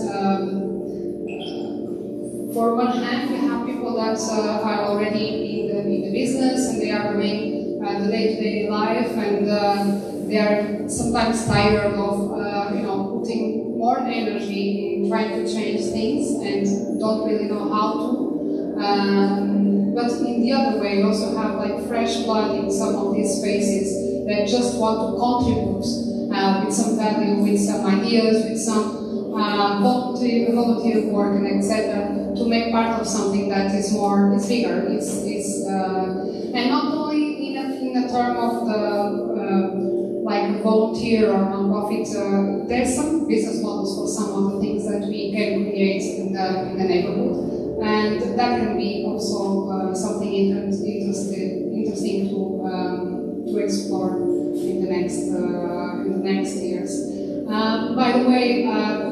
for one hand, we have people that are already in the business and they are doing the day-to-day life, and they are sometimes tired of putting more energy in trying to change things and don't really know how to. But in the other way, we also have like fresh blood in some of these spaces that just want to contribute with some value, with some ideas, with some volunteer work, and etc., to make part of something that is bigger, and not only in a term of the like volunteer or non-profit. There's some business models for some of the things that we can create in the neighborhood. And that can be also something interesting to explore in the next years. By the way,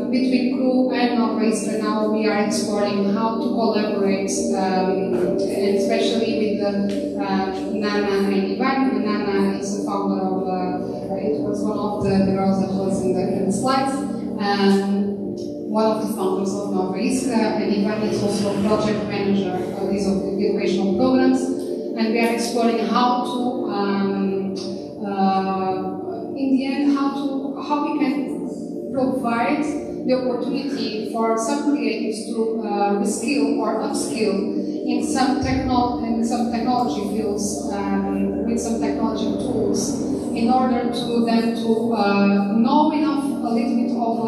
between Crew and Nova Istra now we are exploring how to collaborate, and especially with Nana and Ivan. Nana is the founder of. It was one of the girls that was in the slides. One of the founders of Nova Istra, and Ivan is also a project manager of these educational programs, and we are exploring how to, in the end, how we can provide the opportunity for some creatives to reskill or upskill in some technology fields with some technology tools, in order to them to know enough a little bit of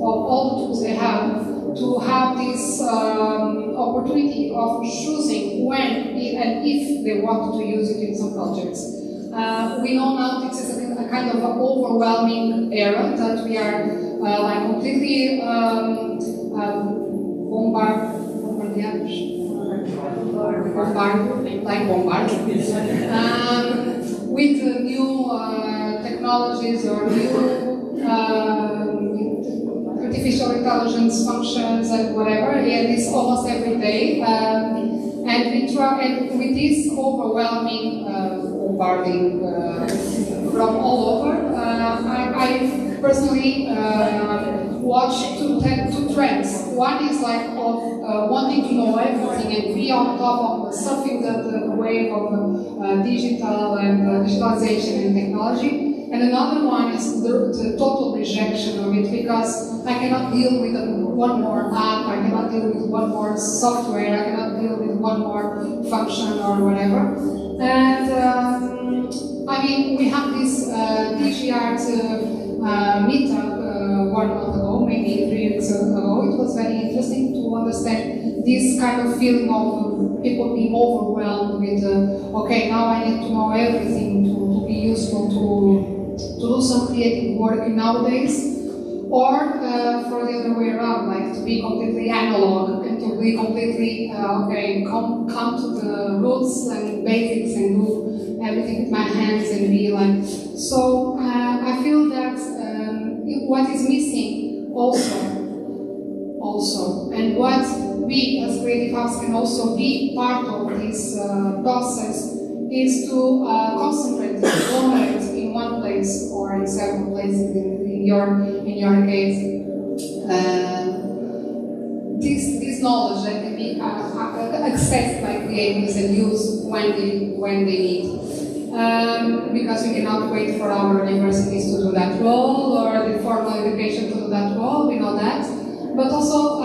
all the tools they have to have this opportunity of choosing when and if they want to use it in some projects. We know now this is a kind of an overwhelming era that we are like completely bombarded with new technologies or new artificial intelligence functions and whatever, and it's almost every day. And with this overwhelming bombarding from all over, I personally watch two trends. One is like of wanting to know everything and be on top of surfing the wave of digital and digitalization and technology. And another one is the total rejection of it, because I cannot deal with one more app, I cannot deal with one more software, I cannot deal with one more function or whatever. And I mean, we have this DigiArt meetup 1 month ago, maybe 3 weeks ago, it was very interesting to understand this kind of feeling of people being overwhelmed with, okay, now I need to know everything to be useful, to do some creative work nowadays. Or for the other way around, like to be completely analog and to be completely, okay, come to the roots and basics and do everything with my hands and be like. So I feel that what is missing also, and what we as Creative House can also be part of this process is to concentrate, conglomerate in one place or in several places in your case. This knowledge that can be accessed by creatives and used when they need. Because we cannot wait for our universities to do that role or the formal education to do that role, we know that. But also,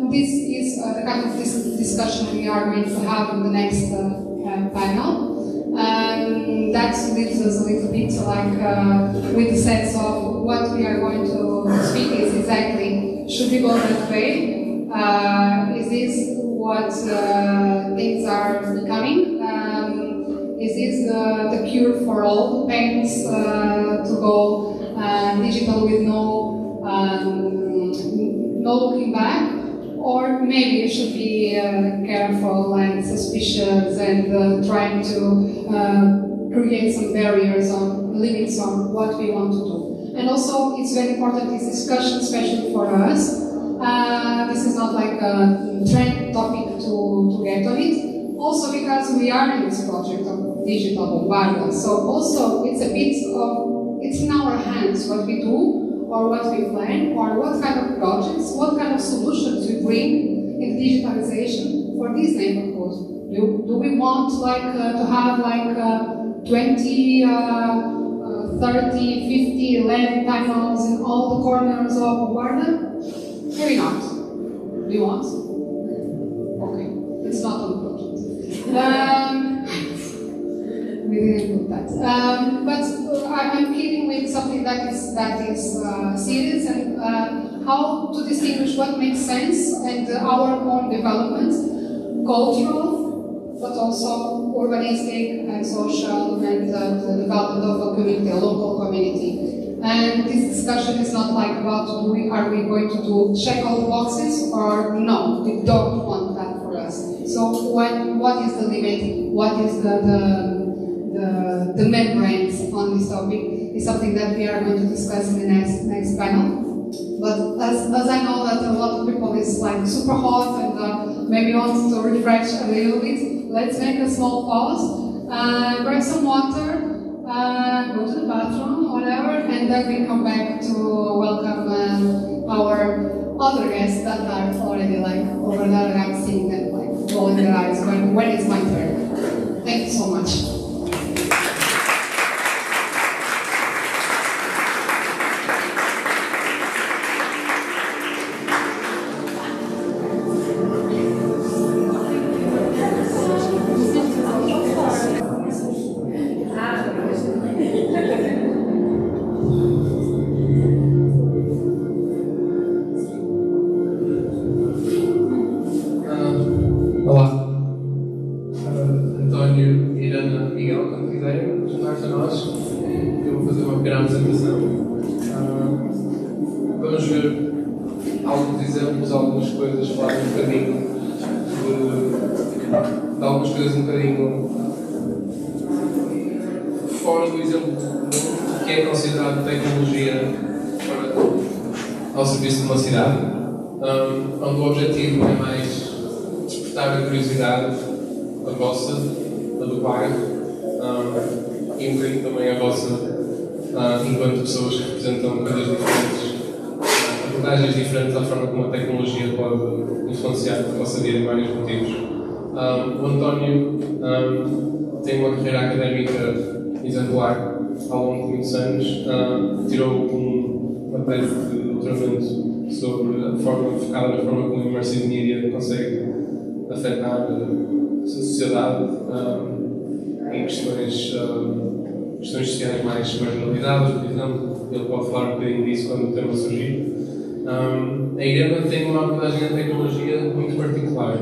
this is the kind of discussion we are going to have in the next panel. That leaves us a little bit like with the sense of what we are going to speak is exactly, should we go that way? Is this what things are becoming? Is this the cure for all the pains to go digital with no looking back? Or maybe you should be careful and suspicious and trying to create some barriers or limits on what we want to do. And also, it's very important, this discussion, especially for us. This is not like a trend topic to get on it. Also because we are in this project of digital bombardment. So also, it's a bit of, it's in our hands what we do, or what we plan, or what kind of projects, what kind of solutions we bring in digitalization for this neighborhood. Do we want to have 20, 30, 50 LED panels in all the corners of Warner? Maybe not. Do you want? Okay, it's not on the project. We didn't put that. But I'm kidding with something that is serious and how to distinguish what makes sense and our own development, cultural, but also urbanistic and social, and the development of a community, a local community. And this discussion is not like about are we going to check all the boxes or no, we don't want that for us. So what is the limit? What is the membranes on this topic is something that we are going to discuss in the next panel. But as I know that a lot of people is like super hot and maybe wants to refresh a little bit, let's make a small pause, grab some water, go to the bathroom, whatever, and then we come back to welcome our other guests that are already like over there. I'm seeing them like rolling their eyes when it's my turn. Thank you so much. Olá, António, Irena, Miguel, quando quiserem juntar-se a nós, eu vou fazer uma pequena apresentação. Vamos ver alguns exemplos, algumas coisas, falar um bocadinho de algumas coisas um bocadinho fora do exemplo do que é considerado tecnologia ao serviço de uma cidade, onde o objetivo é mais despertar a curiosidade, a vossa, a do bairro, e um bocadinho também a vossa, enquanto pessoas que representam coisas diferentes, abordagens diferentes à forma como a tecnologia pode influenciar a vossa vida em vários motivos. O António tem uma carreira académica exemplar ao longo de muitos anos, tirou uma tese de doutoramento sobre a forma, focada na forma como o immersive media consegue afetar a sociedade em questões questões sociais mais marginalizadas, por exemplo. Ele pode falar um bocadinho disso quando o tema surgir. A Irena tem uma abordagem à tecnologia muito particular,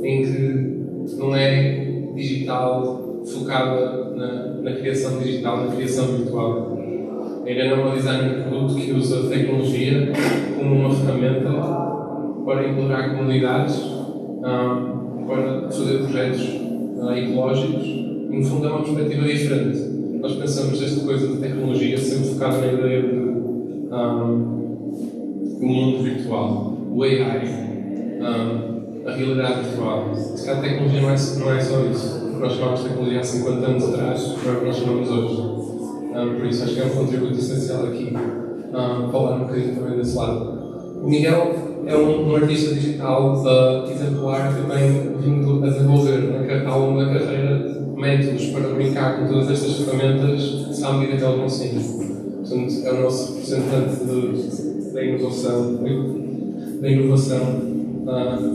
em que não é digital, focada na criação digital, na criação virtual. A Irena é uma designer de produto que usa a tecnologia como uma ferramenta para empoderar comunidades, para fazer projetos ecológicos, e no fundo é uma perspectiva diferente. Nós pensamos esta coisa de tecnologia sempre focada na ideia de o mundo virtual, o AI, a realidade virtual. Se calhar a tecnologia não é só isso. O que nós chamamos de tecnologia há 50 anos atrás não é o que nós chamamos hoje. Por isso acho que é um contributo essencial aqui falar um bocadinho também desse lado. O Miguel é um artista digital exemplar que tem vindo a desenvolver ao longo da carreira métodos para brincar com todas estas ferramentas à medida que ele consegue. Portanto, é o nosso representante da inovação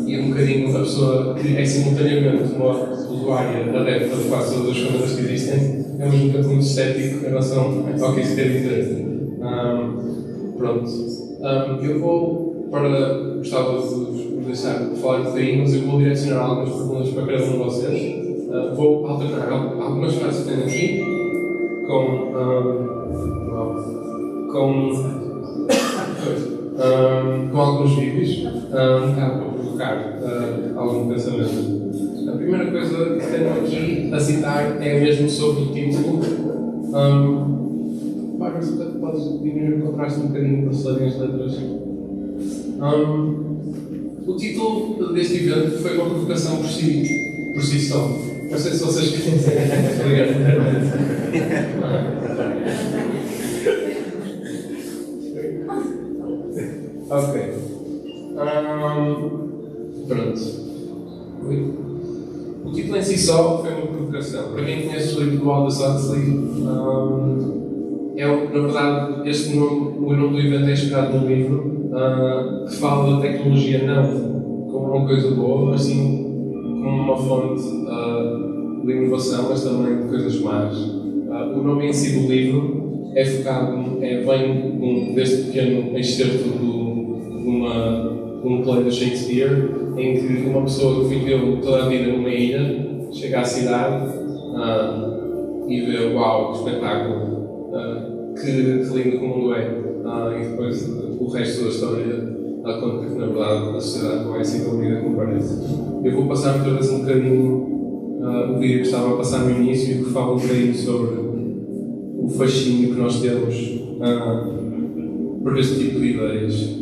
e um bocadinho a pessoa que é simultaneamente uma usuária adepta de quase todas as ferramentas que existem, é ao mesmo tempo muito estético em relação ao que isso quer dizer. Pronto. Eu gostava de vos deixar falar um bocadinho, mas eu vou direcionar algumas perguntas para cada um de vocês. Vou alternar algumas frases que tenho aqui com alguns vídeos, para provocar algum pensamento. A primeira coisa que tenho aqui a citar é mesmo sobre o título. Podes diminuir o contraste um bocadinho para se lerem as letras. O título deste evento foi uma provocação por si só. Não sei se vocês querem dizer. Ok. Pronto. O título em si só foi uma provocação. Para quem conhece o livro do Aldous Huxley, na verdade, o nome do evento é inspirado num livro que fala da tecnologia não como uma coisa boa, mas sim como uma fonte de inovação, mas também de coisas más. O nome em si do livro é focado, vem deste pequeno excerto de um play de Shakespeare, em que uma pessoa que viveu toda a vida numa ilha chega à cidade e vê, uau, que espetáculo, que lindo que o mundo é. E depois o resto da história dá conta que, na verdade, a sociedade não é assim tão bonita como parece. Eu vou passar muitas vezes um bocadinho o vídeo que estava a passar no início, que fala um bocadinho sobre o fascínio que nós temos por este tipo de ideias.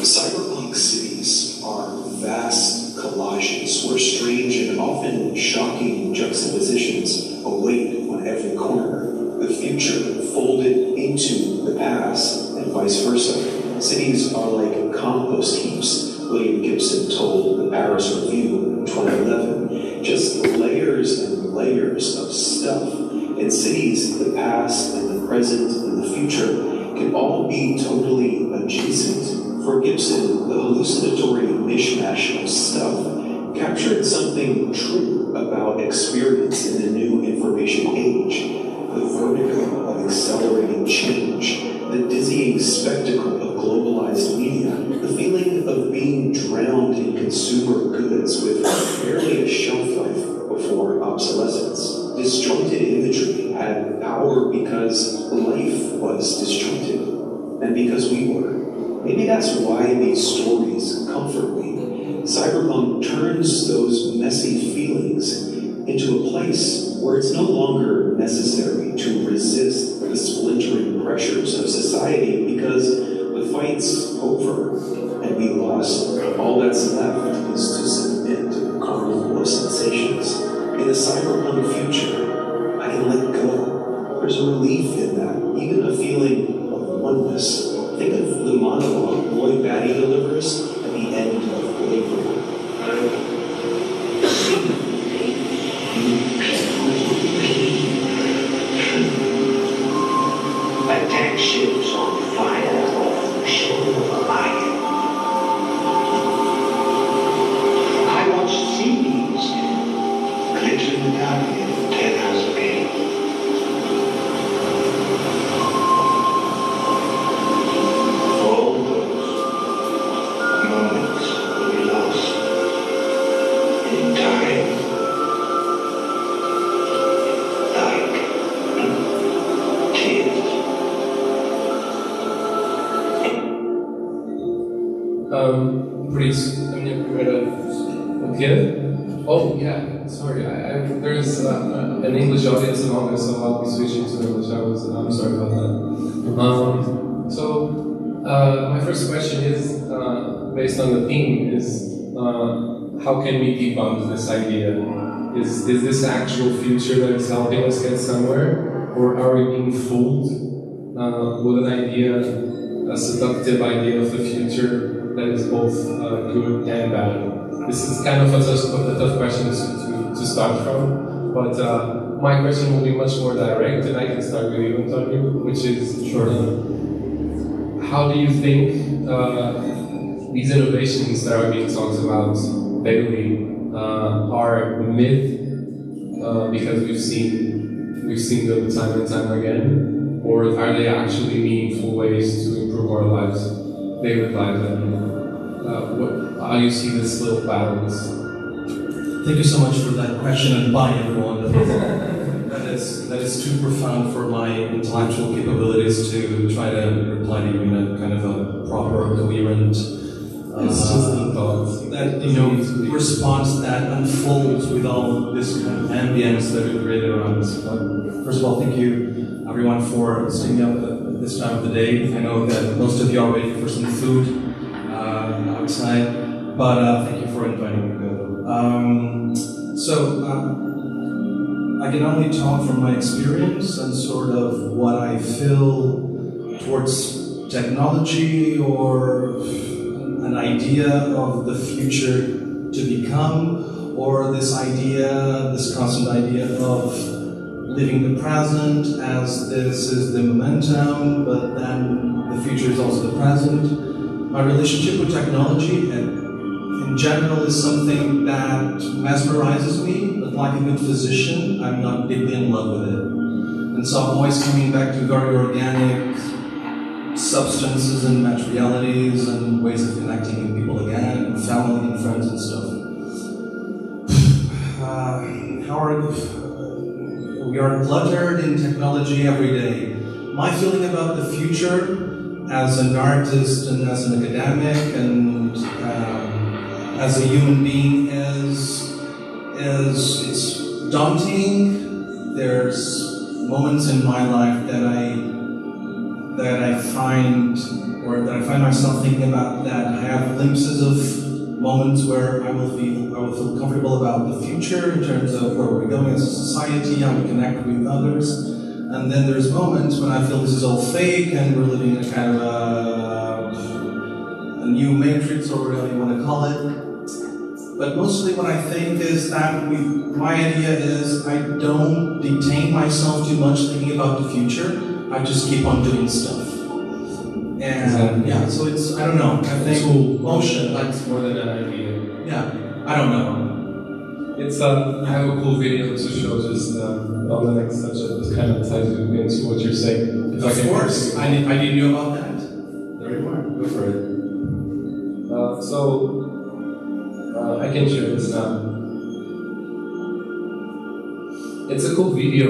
Cyberpunk cities are vast collages where strange and often shocking juxtapositions await on every corner. The future folded into the past and vice versa. Cities are like compost heaps, William Gibson told the Paris Review in 2011. Just layers and layers of stuff. In cities, the past and the present and the future can all be totally adjacent. For Gibson, the hallucinatory mishmash of stuff captured something true about experience in the new information age. The vertigo of accelerating change, the dizzying spectacle of globalized media, the feeling of being drowned in consumer goods with barely a shelf life before obsolescence. Disjointed imagery had power because life was disjointed, and because we were. Maybe that's why these stories comfort me. Cyberpunk turns those messy feelings into a place where it's no longer necessary to resist the splintering pressures of society because the fight's over and we lost. All that's left is to submit to carnival sensations. In the cyberpunk future, I can let go. There's a relief in that, even a feeling of oneness. Think of the monologue Boy Batty delivers at the end of Blade Runner. Attack ships on fire off the shore of Orion. I watched seas glitter Por isso, a minha primeira... O quê? Oh, yeah, sorry, there's an English audience among us, so I'll be switching to English. I'm sorry about that. My first question is, based on the theme, is how can we debunk this idea? Is this actual future that is helping us get somewhere, or are we being fooled with an idea, a seductive idea of the future that is both good and bad? This is kind of a tough question to start from, but my question will be much more direct, and I can start with you, António, which is, how do you think these innovations that are being talked about daily are myth because we've seen them time and time again, or are they actually meaningful ways to improve our lives, daily lives? How do you see this little balance? Thank you so much for that question, and bye everyone. That is too profound for my intellectual capabilities to try to reply to you in a kind of a proper, coherent response that unfolds with all this kind of ambience that we created around us. First of all, thank you everyone for staying up at this time of the day. I know that most of you are waiting for some food outside, but thank you for inviting me. I can only talk from my experience and sort of what I feel towards technology or an idea of the future to become, or this constant idea of living the present as this is the momentum, but then the future is also the present. My relationship with technology in general is something that mesmerizes me, but like a good physician, I'm not deeply in love with it. And so I'm always coming back to very organic substances and materialities and ways of connecting with people again, and family and friends and stuff. We are cluttered in technology every day. My feeling about the future as an artist and as an academic and as a human being is it's daunting. There's moments in my life that I find myself thinking about that. I have glimpses of moments where I will feel comfortable about the future in terms of where we're going as a society, how we connect with others. And then there's moments when I feel this is all fake and we're living in a kind of a new matrix, or whatever you want to call it. But mostly what I think is that my idea is I don't detain myself too much thinking about the future. I just keep on doing stuff. And yeah, so it's, I don't know, I think motion. That's more than an idea. Yeah, I don't know. It's I have a cool video to show just on the next subject. It kind of ties into what you're saying. Of course, I didn't know about that. There you are, go for it. I can share this now. It's a cool video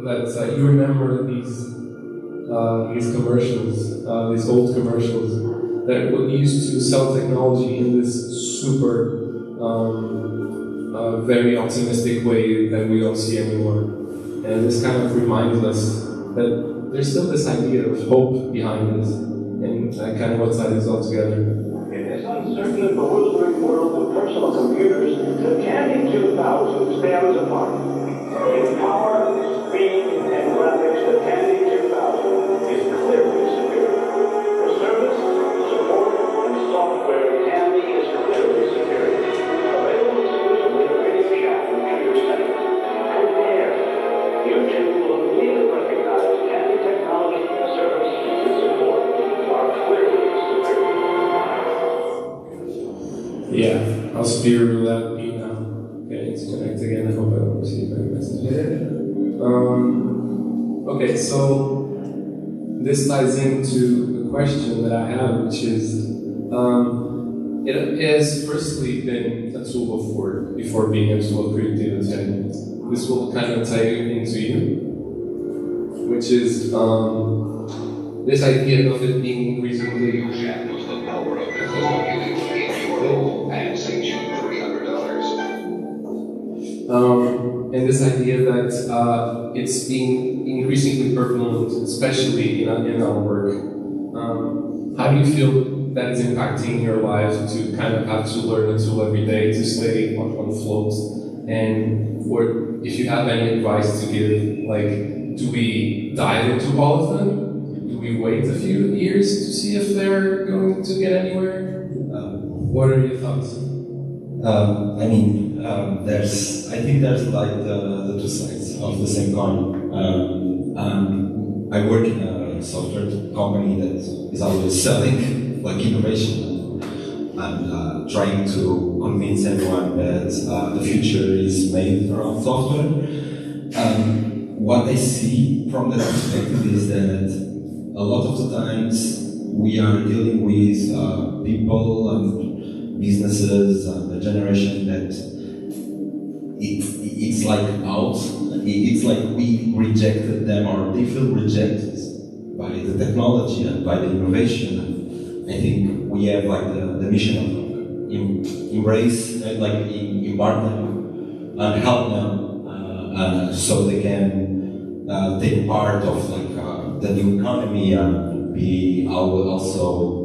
that you remember these commercials, these old commercials that used to sell technology in this super, very optimistic way that we don't see anymore. And this kind of reminds us that there's still this idea of hope behind this, and kind of what ties this all together. In this uncertain and bewildering world of personal computers, the Tandy 2000 stands apart. In power, speed, and graphics, the Tandy 2000 is clearly superior. For service, support, and software, Tandy is clearly superior. Available exclusively at Radio Shack Computer Center. Compare. You too will immediately recognize Tandy technology, service, and support are clearly superior. Yeah, how superior will that be now? Okay, let's connect again. I hope I don't receive any messages. Okay, so this ties into a question that I have, which is, it has firstly been a tool before being a tool of creativity. This will kind of tie into you, which is this idea of it being reasonably. Shadows the power of it. And this idea that it's being increasingly prevalent, especially in our work. How do you feel that is impacting your life to kind of have to learn a tool every day to stay on float? And or if you have any advice to give, like, do we dive into all of them? Do we wait a few years to see if they're going to get anywhere? What are your thoughts? I think there's like the two sides of the same coin. I work in a software company that is always selling like innovation and trying to convince everyone that the future is made around software. What I see from that perspective is that a lot of the times we are dealing with people and businesses and a generation that it's like out. It's like we rejected them, or they feel rejected by the technology and by the innovation. And I think we have like the mission of embrace, embark them and help them so they can take part of like the new economy and be also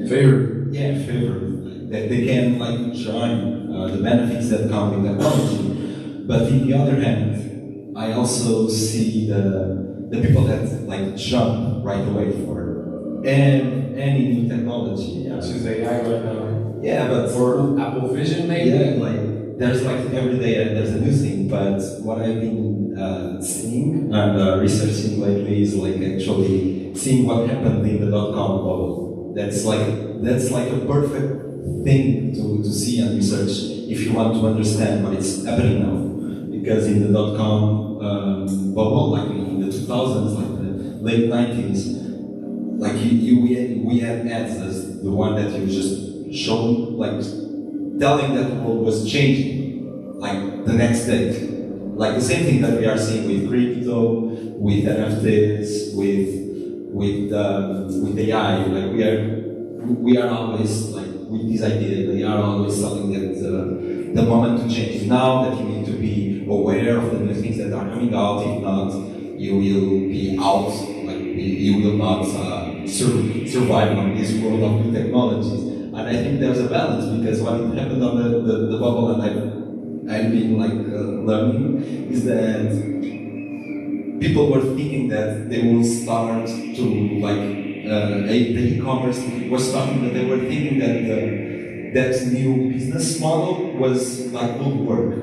favor. That they can like enjoy the benefits that come with technology. But in the other hand, I also see the people that like jump right away for any new technology. Which is AI right now. Yeah, but for Apple Vision maybe. Yeah, like there's like every day there's a new thing. But what I've been seeing and researching lately is like actually seeing what happened in the .com bubble. That's like a perfect thing to see and research if you want to understand what is happening now. Because in the .com bubble, like in the 2000s, like the late 90s, like we had ads as the one that you just showed, like telling that the world was changing, like the next day. Like the same thing that we are seeing with crypto, with NFTs, with AI. Like we are always like with this idea. They are always something that the moment to change. Now that you need to be aware of the new things that are coming out. If not, you will be out. Like you will not survive on this world of new technologies. And I think there's a balance, because what happened on the bubble, and I've been like learning, is that people were thinking that they will start to like the e-commerce was starting, that they were thinking that that new business model was like would work.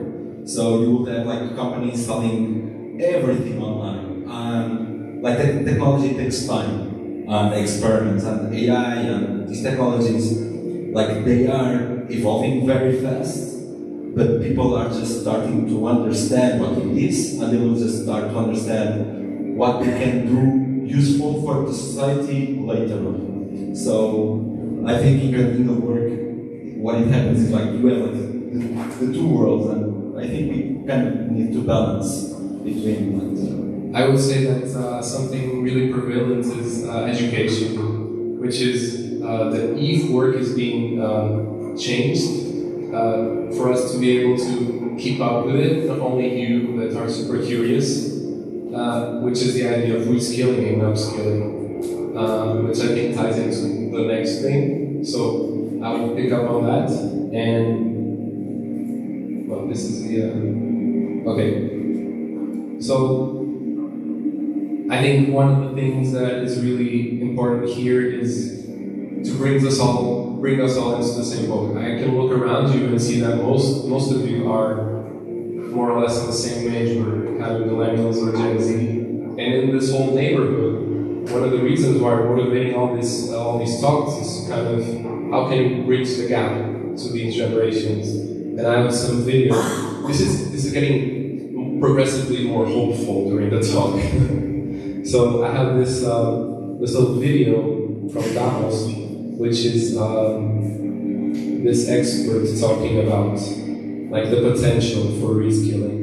So you would have like companies selling everything online, and like technology takes time and experiments, and AI and these technologies, like they are evolving very fast. But people are just starting to understand what it is, and they will just start to understand what they can do useful for the society later on. So I think in the work, what it happens is like you have like the two worlds, and I think we kind of need to balance between them. I would say that something really prevalent is education, which is the Eve work is being changed for us to be able to keep up with it. Not only you that are super curious, which is the idea of reskilling and upskilling, which I think ties into the next thing. So I would pick up on that, and well, this is the okay. So I think one of the things that is really important here is to bring us all into the same boat. I can look around you and see that most of you are more or less in the same age. We're kind of millennials or Gen Z, and in this whole neighborhood, one of the reasons why we're motivating all these talks is kind of how can you bridge the gap to these generations. And I have some video. This is getting progressively more hopeful during the talk. So I have this little video from Davos, which is this expert talking about like the potential for reskilling.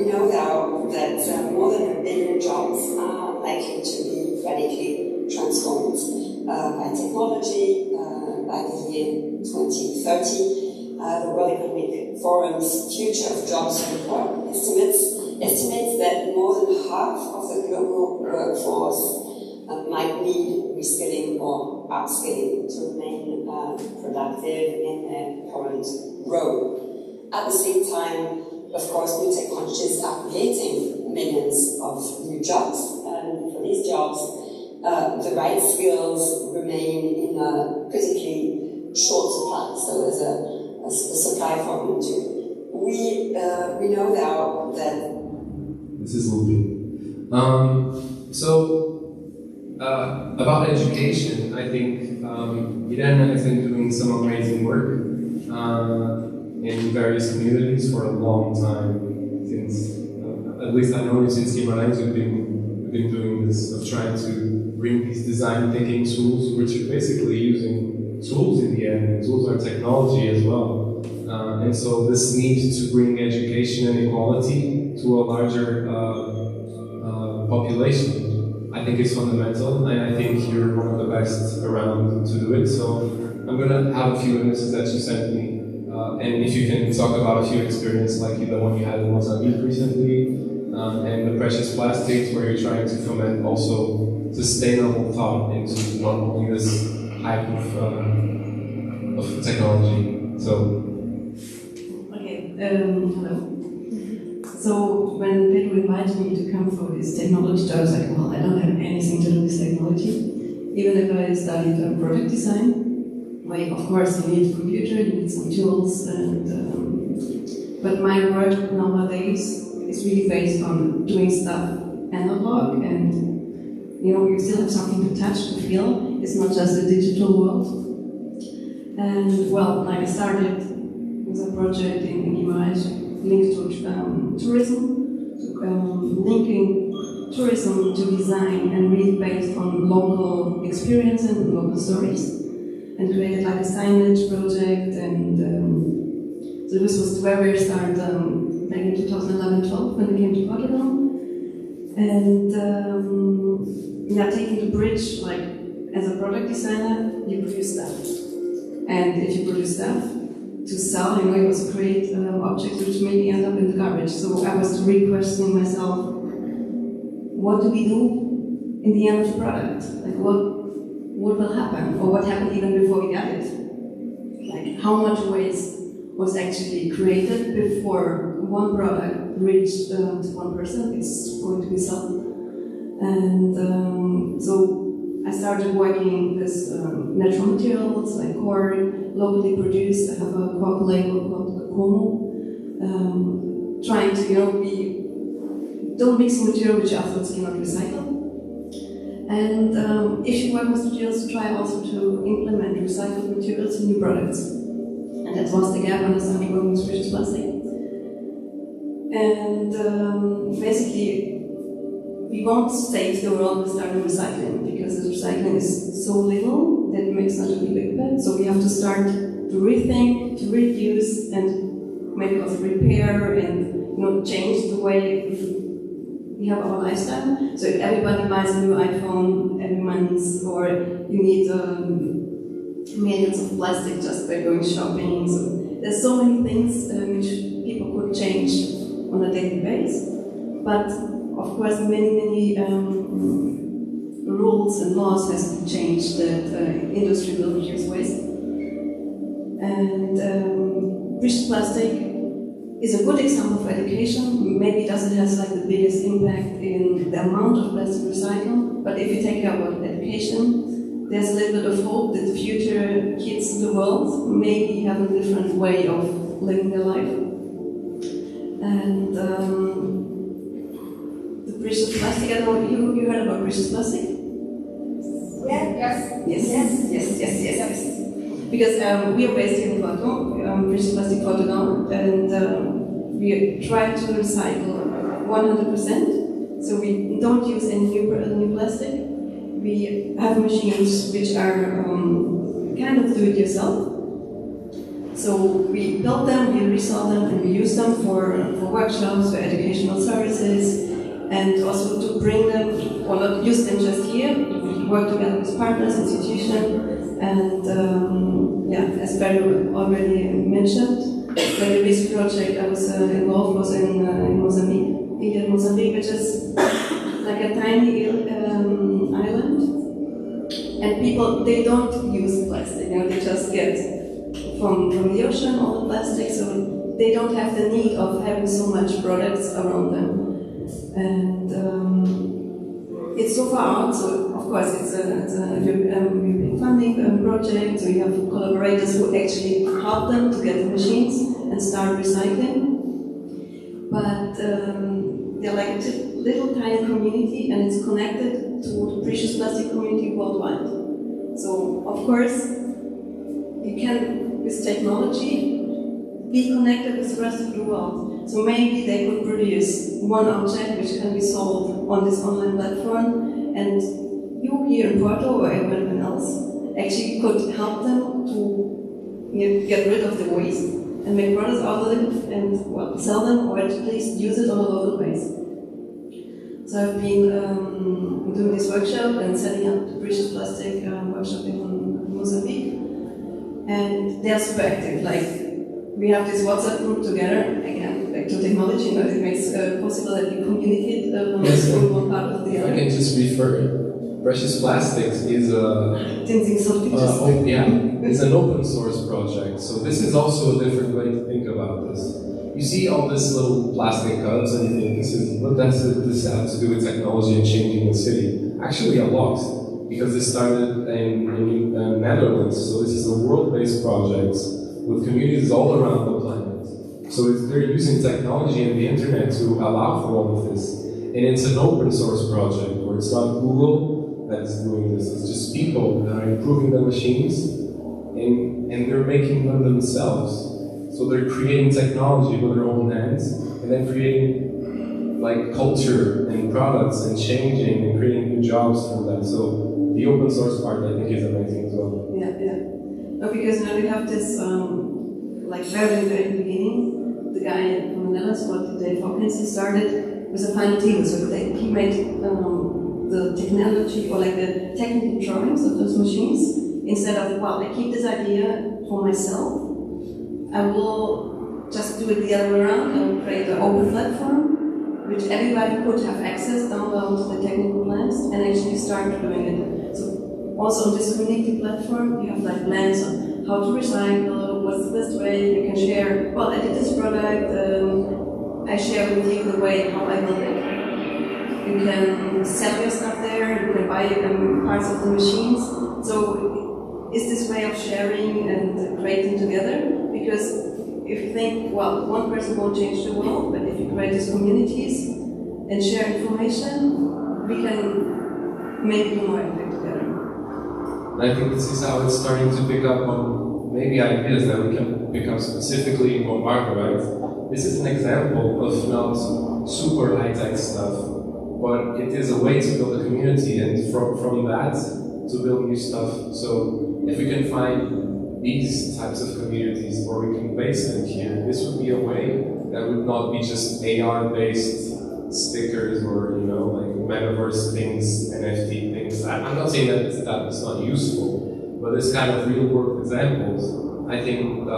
we know now that more than 1 billion jobs are likely to be radically transformed by technology by the year 2030. The World Economic Forum's Future of Jobs report estimates that more than half of the global workforce might need reskilling or upskilling to remain productive in their current role. At the same time, of course, new technologies are creating millions of new jobs, and for these jobs, the right skills remain in a critically short supply, so there's a supply problem too. We know now that... This is looping. About education, I think Irena has been doing some amazing work in various communities for a long time. Since, at least I know since Guimarães, we've been doing this of trying to bring these design thinking tools, which are basically using tools in the end, and tools are technology as well. And so this need to bring education and equality to a larger population, I think is fundamental, and I think you're one of the best around to do it. So I'm going to have a few images that you sent me, and if you can talk about a few experiences like the one you had in Mozambique recently, and the precious plastics, where you're trying to foment also sustainable thought into not only this type of technology. So. Okay, hello. So when Pedro invited me to come for this technology talk, I was like, well, I don't have anything to do with technology. Even if I studied product design, where of course you need a computer, you need some tools, and but my work nowadays is really based on doing stuff analog, and you still have something to touch, to feel. It's not just a digital world. And well, like I started with a project in Guimarães linked to tourism, linking tourism to design and really based on local experience and local stories, and created like a signage project. And so this was the very start back in 2011-12 when I came to Portugal. And taking the bridge, like as a product designer, you produce stuff, and if you produce stuff to sell, you also create objects which maybe end up in the garbage. So I was really questioning myself, what do we do in the end of the product? Like what will happen, or what happened even before we got it? Like how much waste was actually created before one product reached to one person, it's going to be sold. And so I started working with natural materials like cork, locally produced. I have a cork label called Como, trying to don't mix material which afterwards cannot recycle. And if you work with materials, try also to implement recycled materials in new products. And that was the gap when I started working with precious plastic. And basically, we won't save the world with starting recycling, because the recycling is so little that it makes such a big impact. So we have to start to rethink, to reduce, and maybe also repair and change the way we have our lifestyle. So if everybody buys a new iPhone every month, or you need millions of plastic just by going shopping. So there's so many things which people could change on a daily basis. But of course, many rules and laws has to change that industry will reduce waste. And precious plastic is a good example for education. Maybe it doesn't have like the biggest impact in the amount of plastic recycled, but if you take care about education, there's a little bit of hope that the future kids in the world maybe have a different way of living their life. And precious plastic, I don't know, you heard about precious plastic? Yes. Because we are based in Porto, Precious Plastic Portugal, and we try to recycle 100%. So we don't use any new plastic. We have machines which are kind of do-it-yourself. So we built them, we resell them, and we use them for workshops, for educational services, and also to bring them, or not use them just here, we work together with partners, institutions, and as Pedro already mentioned, the very recent project I was involved was in Mozambique, which is like a tiny island, and people, they don't use plastic, they just get from the ocean all the plastic, so they don't have the need of having so much products around them. And it's so far out, so of course it's a European funding project, so you have collaborators who actually help them to get the machines and start recycling. But they're like a little tiny community, and it's connected to the precious plastic community worldwide. So of course you can, with technology, be connected with the rest of the world. So maybe they could produce one object which can be sold on this online platform, and you here in Porto or everyone else actually could help them to get rid of the waste and make products out of it and sell them, or at least use it all over the place. So I've been doing this workshop and setting up the precious plastic workshop in Mozambique, and they're super active. Like, we have this WhatsApp group together, again, back to technology, it makes possible that we communicate from one part of the other. I can just refer, precious plastics is it's an open source project, so this is also a different way to think about this. You see all these little plastic cups and you think, what does this have to do with technology and changing the city? Actually a lot, because this started in Netherlands, so this is a world-based project with communities all around the planet. So they're using technology and the internet to allow for all of this. And it's an open source project, where it's not Google that is doing this, it's just people that are improving the machines, and they're making them themselves. So they're creating technology with their own hands, and then creating like culture and products and changing and creating new jobs from that. So the open source part, I think, is amazing as well. Yeah. No, because now we have this, like very beginning, the guy from the Netherlands, Dave Hawkins, he started with a final table. So he made the technology, or like the technical drawings of those machines, instead of, I keep this idea for myself, I will just do it the other way around. I will create an open platform, which everybody could have access, download the technical plans, and actually start doing it. So also on this community platform, you have like plans on how to recycle, what's the best way you can share. I did this product, I share with you the way how I built it. You can sell your stuff there, you can buy parts of the machines. So it's this way of sharing and creating together. Because if you think, one person won't change the world, but if you create these communities and share information, we can make it more impact together. And I think this is how it's starting to pick up on maybe ideas that we can pick up specifically in Bombardo, right? This is an example of not super high-tech stuff, but it is a way to build a community, and from that to build new stuff. So if we can find these types of communities, or we can base them here, this would be a way that would not be just AR-based stickers or, like metaverse things, NFT things. I'm not saying that it's not useful, but this kind of real-world examples, I think a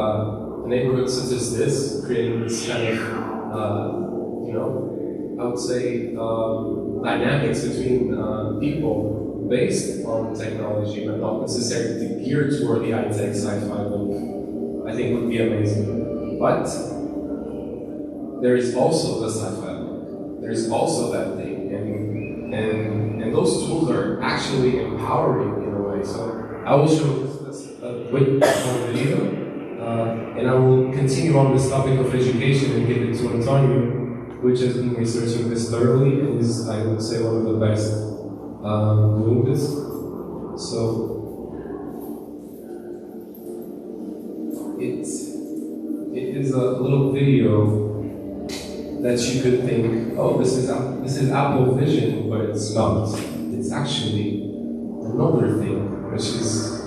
neighborhood such as this, creating this kind of, I would say, dynamics between people based on technology, but not necessarily geared toward the high-tech sci-fi look, I think would be amazing. But there is also the sci-fi look. There is also that thing, and those tools are actually empowering in a way. So I will show a quick video, and I will continue on this topic of education and give it to António, which has been researching this thoroughly and is, I would say, one of the best doing this. So it is a little video that you could think, this is Apple Vision, but it's not. It's actually another thing, which is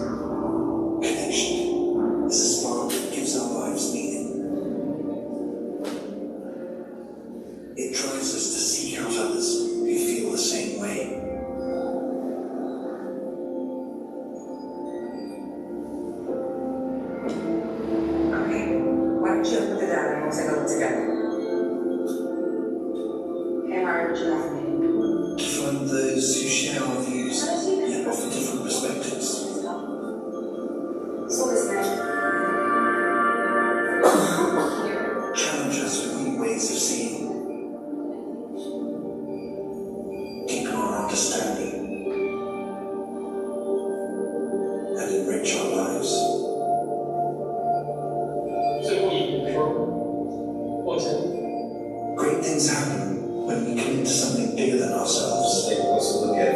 connection. This is fun. It gives our compels us to seek out others who feel the same way. Okay, why don't you put it down and we'll take a look together. Hey, Mara, what you got for me? To find those who share our views yet offer different perspectives. So listen, Challenge us with new ways of seeing. Deepen our understanding. And enrich our lives. Great things happen when we commit to something bigger than ourselves. Take a closer look at it.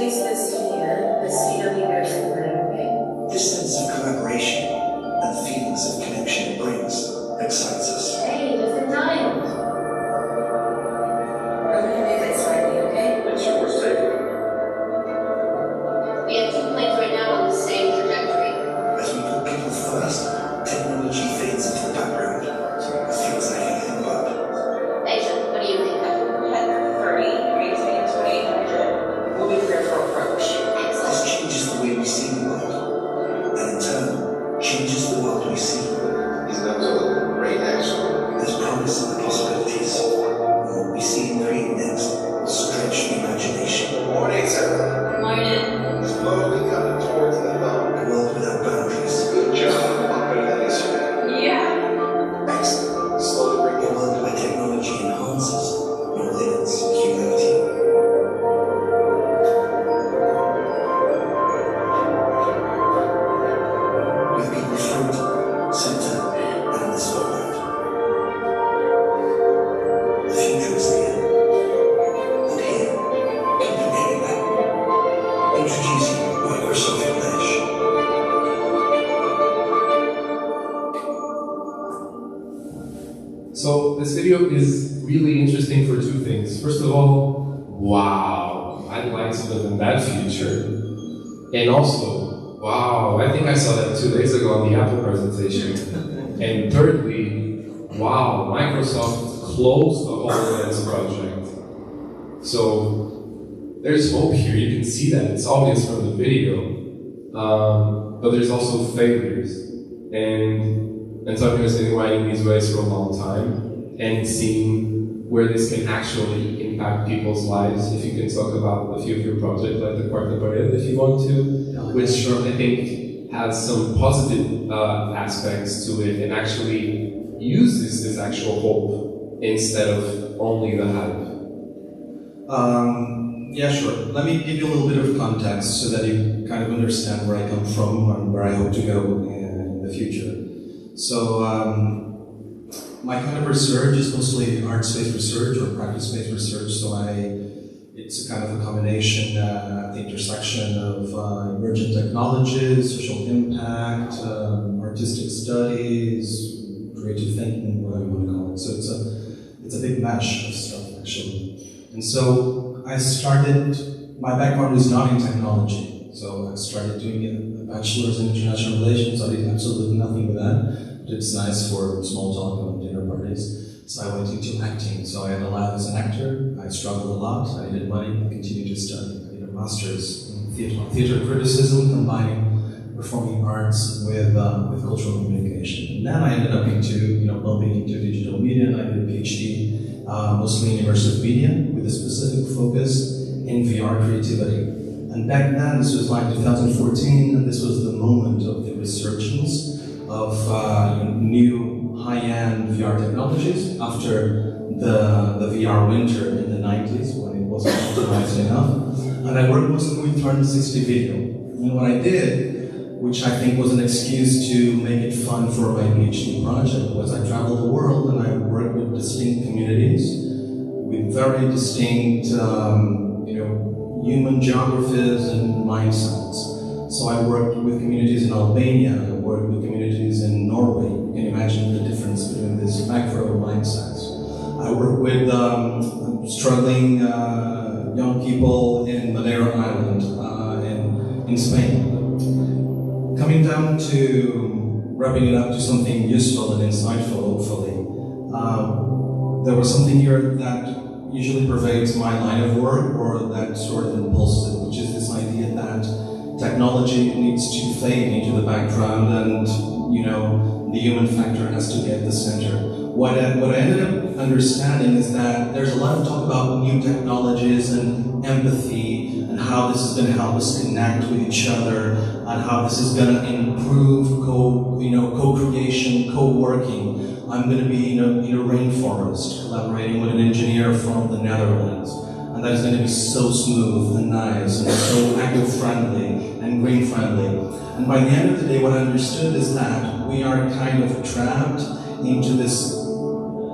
place this here, this here leader okay? This sense of collaboration and feelings of connection it brings excites us. Hey, just in time. We're going to move it slightly, okay? What's your worst take? We have 2 planes right now on the same trajectory. As we put people first, technology fades into the background. It feels like anything but. Asia, what do you think? Head 30, raising it to 800. We'll be clear for approach. This changes the way we see the world, and in turn, changes the world we see. These numbers are looking great, actually. There's promise in the possibilities, and what we see and create next will stretch the imagination. Morning, sir. Morning. Slowly coming towards the dawn. A world without boundaries. Good job. Better than yesterday. Yeah. Excellent. Slowly bring a world where technology enhances, not limits humanity. With people front, center, and in the spotlight. The future is near. And here, can be anywhere. Introducing Microsoft Flash. So this video is really interesting for 2 things. First of all, wow, I'd like to live in that future. And also, wow, I think I saw that 2 days ago on the Apple presentation. And thirdly, wow, Microsoft closed the HoloLens project. So there's hope here. You can see that. It's obvious from the video. But there's also failures. And António has been writing these ways for a long time and seeing where this can actually impact people's lives. If you can talk about a few of your projects, like the Quarta Parede, if you want to, which I think has some positive aspects to it and actually uses this actual hope instead of only the hype. Yeah, sure. Let me give you a little bit of context so that you kind of understand where I come from and where I hope to go in the future. So, my kind of research is mostly arts-based research or practice-based research, so it's a kind of a combination at the intersection of emergent technologies, social impact, artistic studies, creative thinking, whatever you want to call it. So it's a big mesh of stuff, actually. And so I started, my background is not in technology, so I started doing a bachelor's in international relations. I did absolutely nothing with that. It's nice for small talk and dinner parties. So I went into acting. So I had a lab as an actor. I struggled a lot. I needed money. I continued to study. I did a master's in theater criticism, combining performing arts with cultural communication. And then I ended up bumping into digital media, and I did a PhD, mostly in immersive media, with a specific focus in VR creativity. And back then, this was like 2014, and this was the moment of the resurgence of new high-end VR technologies after the VR winter in the 90s when it wasn't optimized enough. And I worked mostly with 360 video. And what I did, which I think was an excuse to make it fun for my PhD project, was I traveled the world and I worked with distinct communities, with very distinct human geographies and mindsets. So I worked with communities in Albania, I worked with communities in Norway. You can imagine the difference between these macro mindsets. I worked with struggling young people in Madeira Island in Spain. Coming down to wrapping it up to something useful and insightful, hopefully. There was something here that usually pervades my line of work, or that sort of impulses it, which is this idea that technology needs to fade into the background, and the human factor has to be at the center. What I ended up understanding is that there's a lot of talk about new technologies and empathy, and how this is going to help us connect with each other, and how this is going to improve co-creation, co-working. I'm going to be in a rainforest, collaborating with an engineer from the Netherlands, and that is going to be so smooth and nice, and so eco-friendly and green-friendly. And by the end of the day, what I understood is that we are kind of trapped into this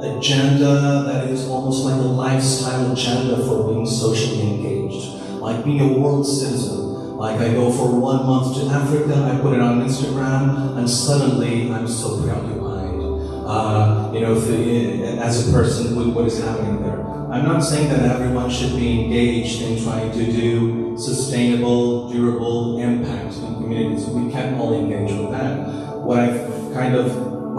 agenda that is almost like a lifestyle agenda for being socially engaged, like being a world citizen. Like I go for 1 month to Africa, I put it on Instagram, and suddenly I'm so preoccupied, as a person with what is happening there. I'm not saying that everyone should be engaged in trying to do sustainable, durable impact in communities. We can't all engage with that. What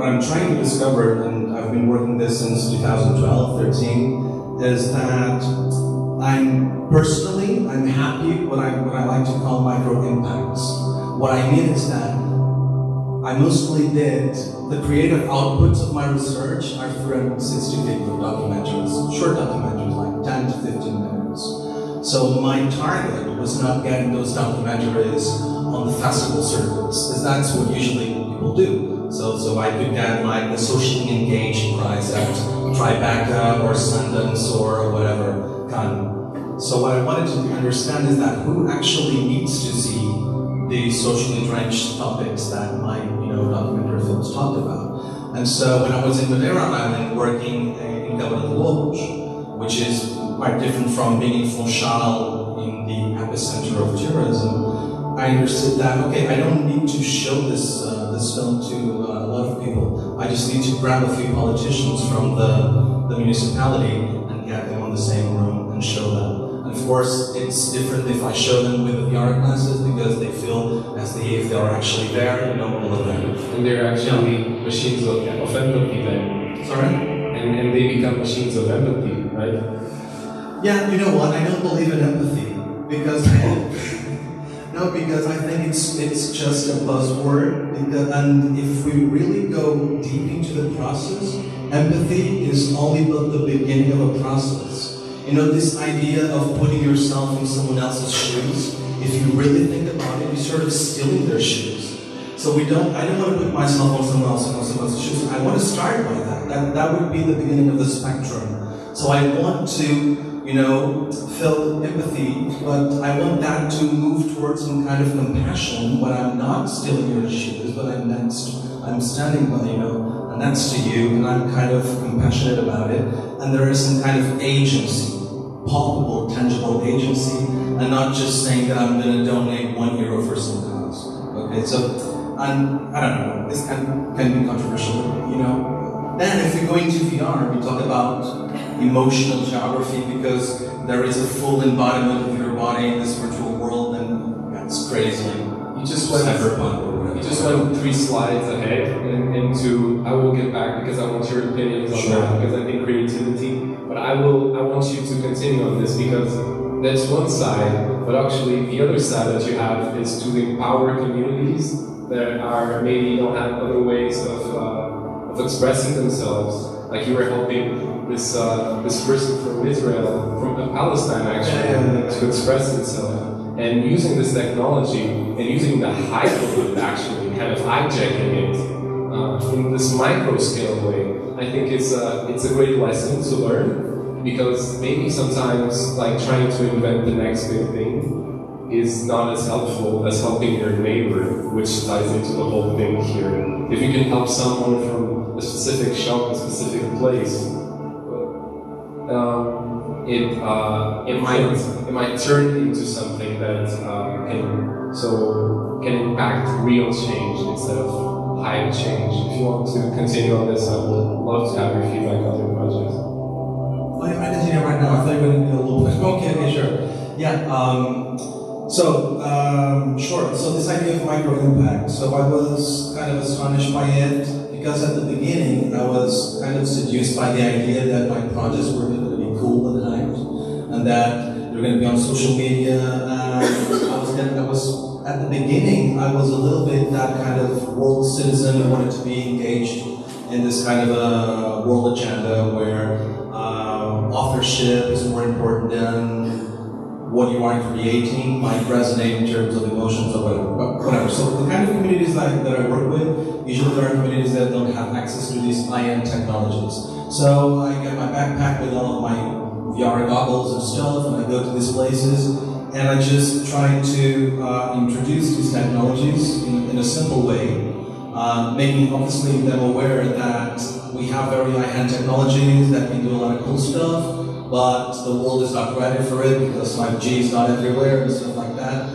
I'm trying to discover, and I've been working this since 2012, 13, is that I'm happy what I like to call micro impacts. What I mean is that I mostly did the creative outputs of my research are 360 video documentaries, short documentaries, like 10 to 15 minutes. So my target was not getting those documentaries on the festival circuits, because that's what usually people do. So I could get like the socially engaged prize at Tribeca or Sundance or whatever kind. So what I wanted to understand is that who actually needs to see the socially drenched topics that my documentary films talked about. And so when I was in Madeira Island working in Cabra de Lobos, which is quite different from being in Funchal in the epicenter of tourism, I understood that, okay, I don't need to show this film to a lot of people. I just need to grab a few politicians from the municipality and get them on the same room and show them. And of course, it's different if I show them with VR glasses, because they feel as if they are actually there, all of them. And they're actually machines of empathy then. Sorry? And they become machines of empathy, right? Yeah, you know what? I don't believe in empathy, because because I think it's just a buzzword. And if we really go deep into the process, empathy is only but the beginning of a process. This idea of putting yourself in someone else's shoes, if you really think about it, you're sort of stealing their shoes. So I don't want to put myself on someone else's shoes. I want to start by that. That would be the beginning of the spectrum. So I want to, feel empathy, but I want that to move towards some kind of compassion when I'm not stealing your shoes, but I'm standing by, next to you, and I'm kind of compassionate about it, and there is some kind of agency, palpable, tangible agency, and not just saying that I'm going to donate €1 for some cause. Okay, so, and I don't know, this can be controversial, Then if we go into VR, we talk about emotional geography, because there is a full embodiment of your body in this virtual world, and that's crazy. You just went 3 slides ahead into, I will get back because I want your opinions on that, because I think creativity, but I want you to continue on this, because that's one side, but actually the other side that you have is to empower communities that are maybe don't have other ways of expressing themselves. Like you were helping this person from Israel, from Palestine actually, to express himself. And using this technology, and using the hype of it actually, kind of hijacking it in this micro-scale way, I think it's a great lesson to learn, because maybe sometimes like trying to invent the next big thing is not as helpful as helping your neighbor, which ties into the whole thing here. If you can help someone from a specific shop, a specific place, it might turn into something that can impact real change instead of hype change. If you want to continue on this, I would love to have your feedback on your project. Oh, you're going to continue right now. I thought you were going to do a little bit. Okay, sure. Yeah. Sure. So this idea of micro impact. So I was kind of astonished by it because at the beginning I was kind of seduced by the idea that my projects were going to be cool and hyped, and that they're going to be on social media. And at the beginning I was a little bit that kind of world citizen who wanted to be engaged in this kind of a world agenda where authorship is more important than what you are creating might resonate in terms of emotions or whatever. So the kind of communities that I work with, usually there are communities that don't have access to these high-end technologies. So I get my backpack with all of my VR goggles and stuff, and I go to these places, and I just try to introduce these technologies in a simple way, making obviously them aware that we have very high-end technologies that can do a lot of cool stuff, but the world is not ready for it because 5G is not everywhere and stuff like that.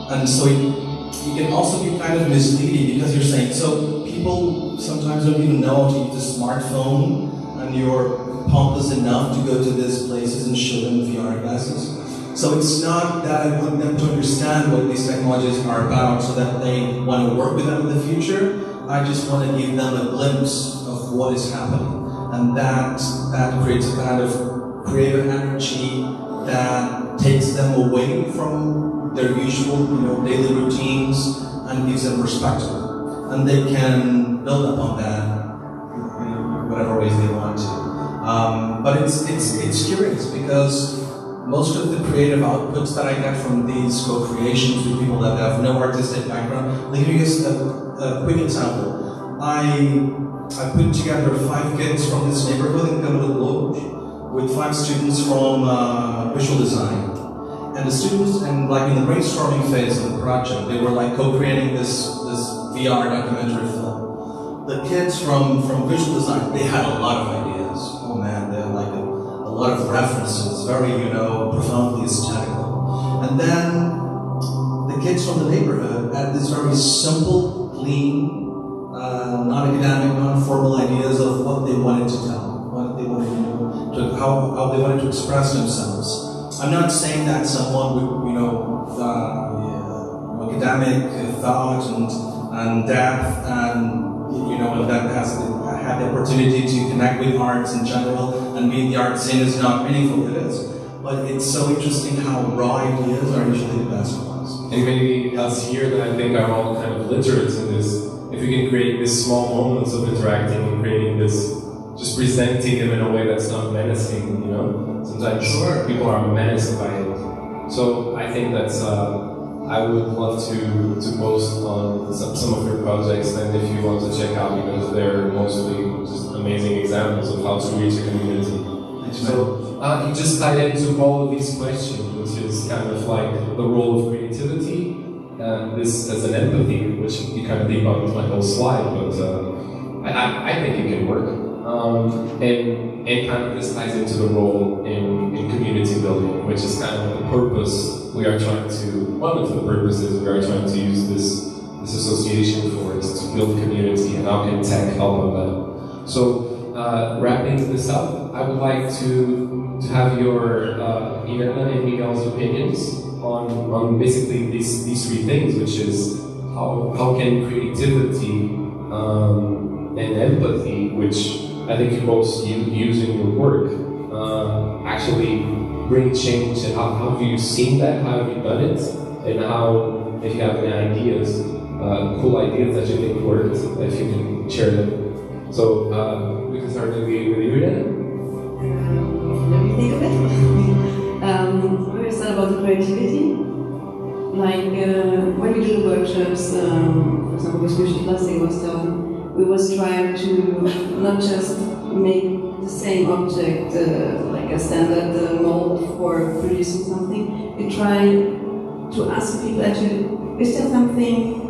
And so it can also be kind of misleading because you're saying, so people sometimes don't even know how to use a smartphone, and you're pompous enough to go to these places and show them VR glasses. So it's not that I want them to understand what these technologies are about so that they want to work with them in the future. I just want to give them a glimpse of what is happening. And that creates a kind of creative energy that takes them away from their usual, daily routines and gives them perspective. And they can build upon that in whatever ways they want to. But it's curious because most of the creative outputs that I get from these co-creations with people that have no artistic background, let me give you just a quick example. I put together 5 kids from this neighborhood in Cabo de Lourdes with 5 students from visual design. And the students, in the brainstorming phase of the project, they were co-creating this VR documentary film. The kids from visual design, they had a lot of ideas. Oh man, they had a lot of references, very, profoundly aesthetical. And then the kids from the neighborhood had this very simple, clean, non-academic, non-formal ideas of what they wanted to tell, what they wanted to do, how they wanted to express themselves. I'm not saying that someone with, academic thought and depth and, that has had the opportunity to connect with arts in general and be in the art scene is not meaningful. It is. But it's so interesting how raw ideas are usually the best ones. And maybe us here that I think are all kind of literate in this, if we can create these small moments of interacting and creating this, just presenting them in a way that's not menacing, Sometimes people are menaced by it. So I think that's, I would love to post on some of your projects, and if you want to check out, because they're mostly just amazing examples of how to reach a community. So you just tied into all of these questions, which is kind of the role of creativity, this as an empathy, which you kind of debunked my whole slide, but I think it can work. And kind of this ties into the role in community building, which is kind of the purpose we are trying to, one of the purposes we are trying to use this association for, is to build community, and how can tech help on that. So wrapping this up, I would like to have your Irena and Miguel's opinions on basically these 3 things, which is how can creativity and empathy, which I think you both use in your work, actually bring change, and how have you seen that, how have you done it, and how, if you have any ideas, cool ideas that you think worked, if you can share them. So we can start with Irena. Let me think of it. We start about the creativity. When we do the workshops, for example, with Visual Plastic was done, we was trying to not just make the same object like a standard mold for producing something. We try to ask people actually, is there something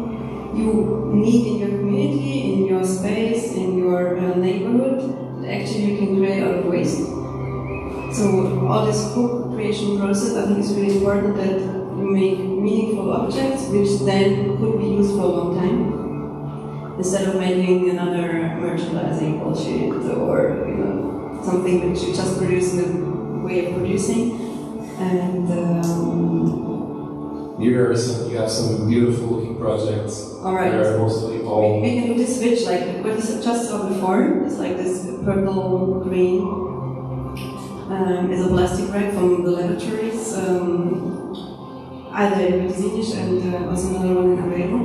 you need in your community, in your space, in your neighborhood, that actually you can create out of waste? So all this co-creation process, I think, is really important, that you make meaningful objects which then could be used for a long time, instead of making another merchandising bullshit or something which you just produce in the way of producing. And you have some beautiful looking projects. All right. That are mostly all. We can do this switch, like what you just saw before. It's like this purple green is a plastic rag from the laboratories. Either in Zinich and also another one in Aveiro.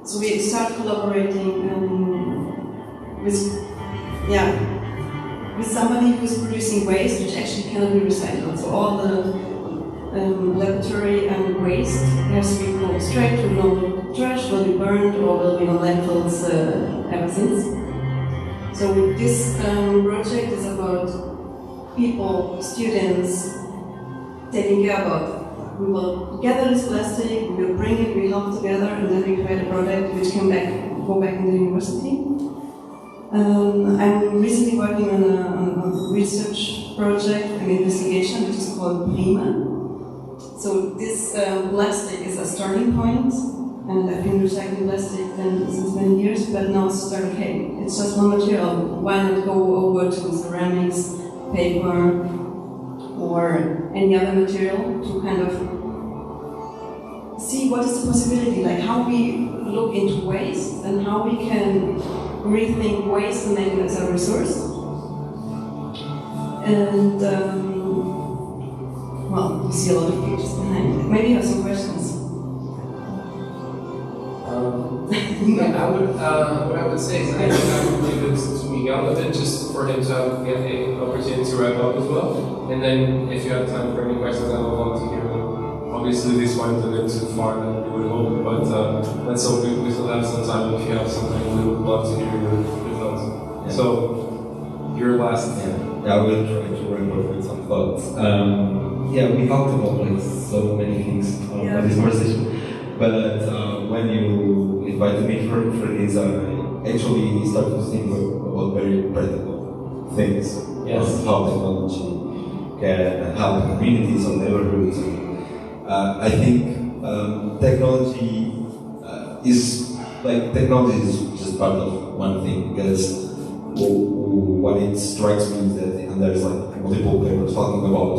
So we start collaborating with somebody who's producing waste which actually cannot be recycled. So all the laboratory waste has to be pulled straight to normal trash, will be burned or will be on landfills ever since. So this project is about people, students, taking care about. We will gather this plastic, we will bring it, we help together, and then we create a product which can go back in the university. I'm recently working on a research project, an investigation, which is called Prima. So this plastic is a starting point, and I've been recycling plastic since many years, but now it's starting, okay, it's just one material. Why not go over to ceramics, paper, or any other material to kind of see what is the possibility, like how we look into waste and how we can rethink waste and make it as a resource. And well, you see a lot of pictures behind it. Maybe you have some questions. What I would say is I think I would leave it to Miguel a bit, just for him to get an opportunity to wrap up as well. And then if you have time for any questions, I would love to hear them. Obviously, this went a bit too far than we would hope, but let's hope we still have some time. If you have something, we would love to hear your thoughts. Yeah. So, your last. I will try to wrap up with some thoughts. We talked about like so many things on this conversation. But when you invited me for this, I actually started to think about very practical things. Yes. Of how technology can help communities or neighborhoods. I think technology is just part of one thing, because what it strikes me is that, and there's like multiple papers talking about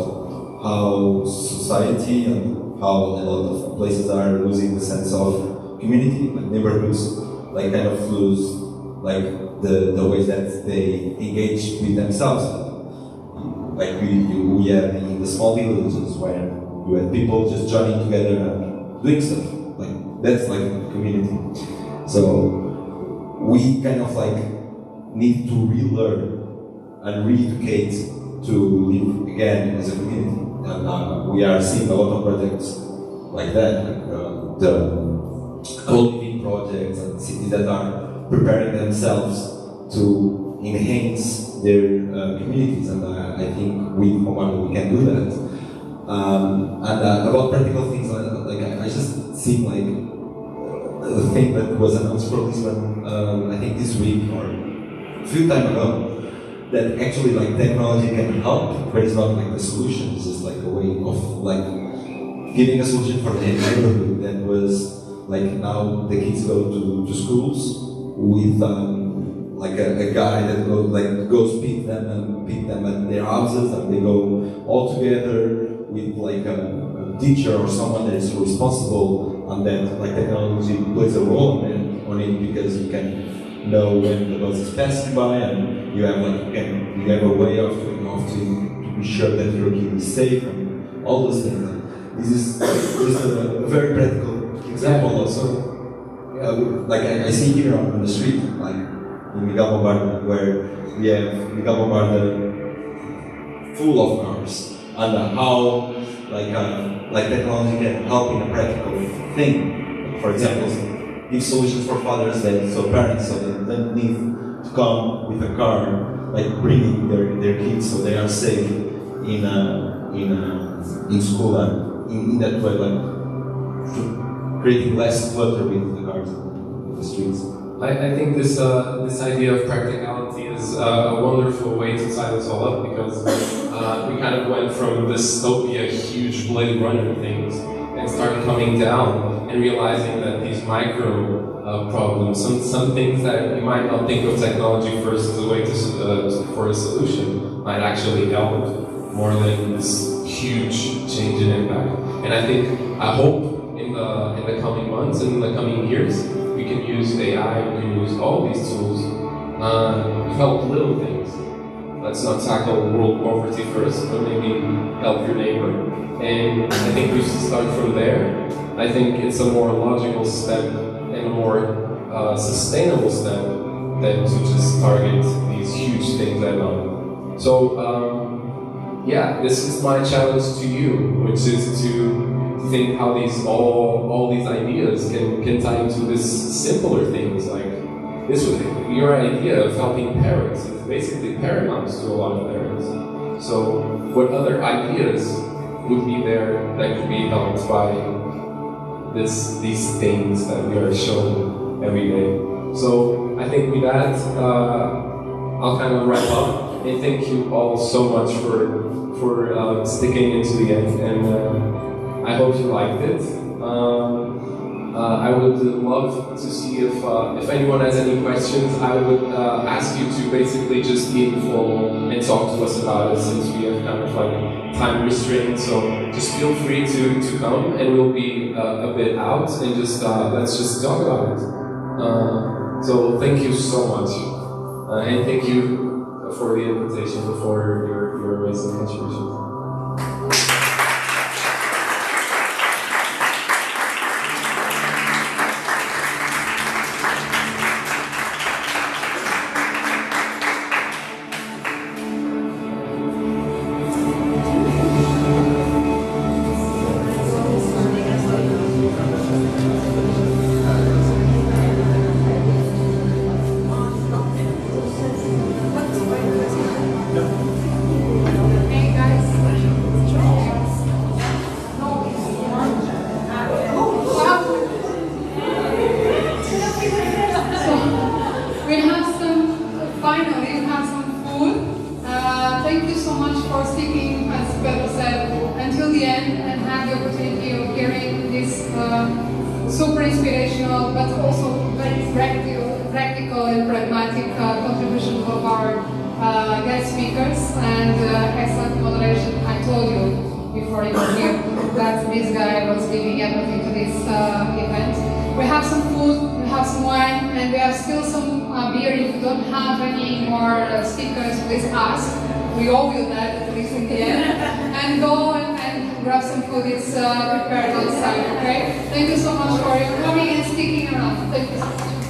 how society and how a lot of places are losing the sense of community, like neighborhoods, like kind of lose like the ways that they engage with themselves. Like we have in the small villages where you have people just joining together and doing stuff. Like that's like community. So we kind of like need to relearn and re-educate to live again as a community. And we are seeing a lot of projects like that, like the co-living projects and cities that are preparing themselves to enhance their communities, and I think we can do that. And about practical things, I just think like the thing that was announced for Lisbon, I think this week or a few time ago, that actually like technology can help, but it's not like the solution. It's just like a way of like giving a solution for the neighborhood that was like now the kids go to schools with like a guy that goes pick them at their houses, and they go all together with like a teacher or someone that is responsible, and then like technology plays a role on it because you can know when the bus is passing by, and you have a way of to be sure that your kid is safe and all those things. This is just a very practical example also. Like I see here on the street, like in Miguel Bombarda, where we have Miguel Bombarda full of cars, and how like technology can help in a practical thing. For example, give solutions for fathers parents that don't need to come with a car, like bringing their kids so they are safe in school, and in that way, like creating less clutter with the cars in the streets. I think this idea of practicality is a wonderful way to tie this all up, because we kind of went from dystopia, huge Blade Runner things, and started coming down and realizing that these micro problems, some things that you might not think of technology first as a way for a solution, might actually help more than this huge change in impact. And I hope in the coming months and in the coming years, we can use AI, we can use all these tools to help little things. Let's not tackle world poverty first, but maybe help your neighbor. And I think we should start from there. I think it's a more logical step and a more sustainable step than to just target these huge things head on. So, yeah, this is my challenge to you, which is to think how all these ideas can tie into this simpler things. Like this was your idea of helping parents. It's basically paramount to a lot of parents. So, what other ideas would be there that could be helped by these things that we are shown every day? So, I think with that, I'll kind of wrap up. And thank you all so much for sticking into the end. And I hope you liked it. I would love to see if anyone has any questions. I would ask you to basically just be informal and talk to us about it, since we have kind of like time restraints. So just feel free to come, and we'll be a bit out, and just let's just talk about it. So thank you so much, and thank you for the invitation, for your amazing contribution. Super inspirational, but also very practical and pragmatic contribution of our guest speakers, and excellent moderation. I told you before you were here that this guy was giving everything to this event. We have some food, we have some wine, and we have still some beer. If you don't have any more speakers, please ask. We owe you that, at least in the end. And go and grab some food. It's prepared on site, okay? Thank you so much for coming and sticking around. Thank you so much.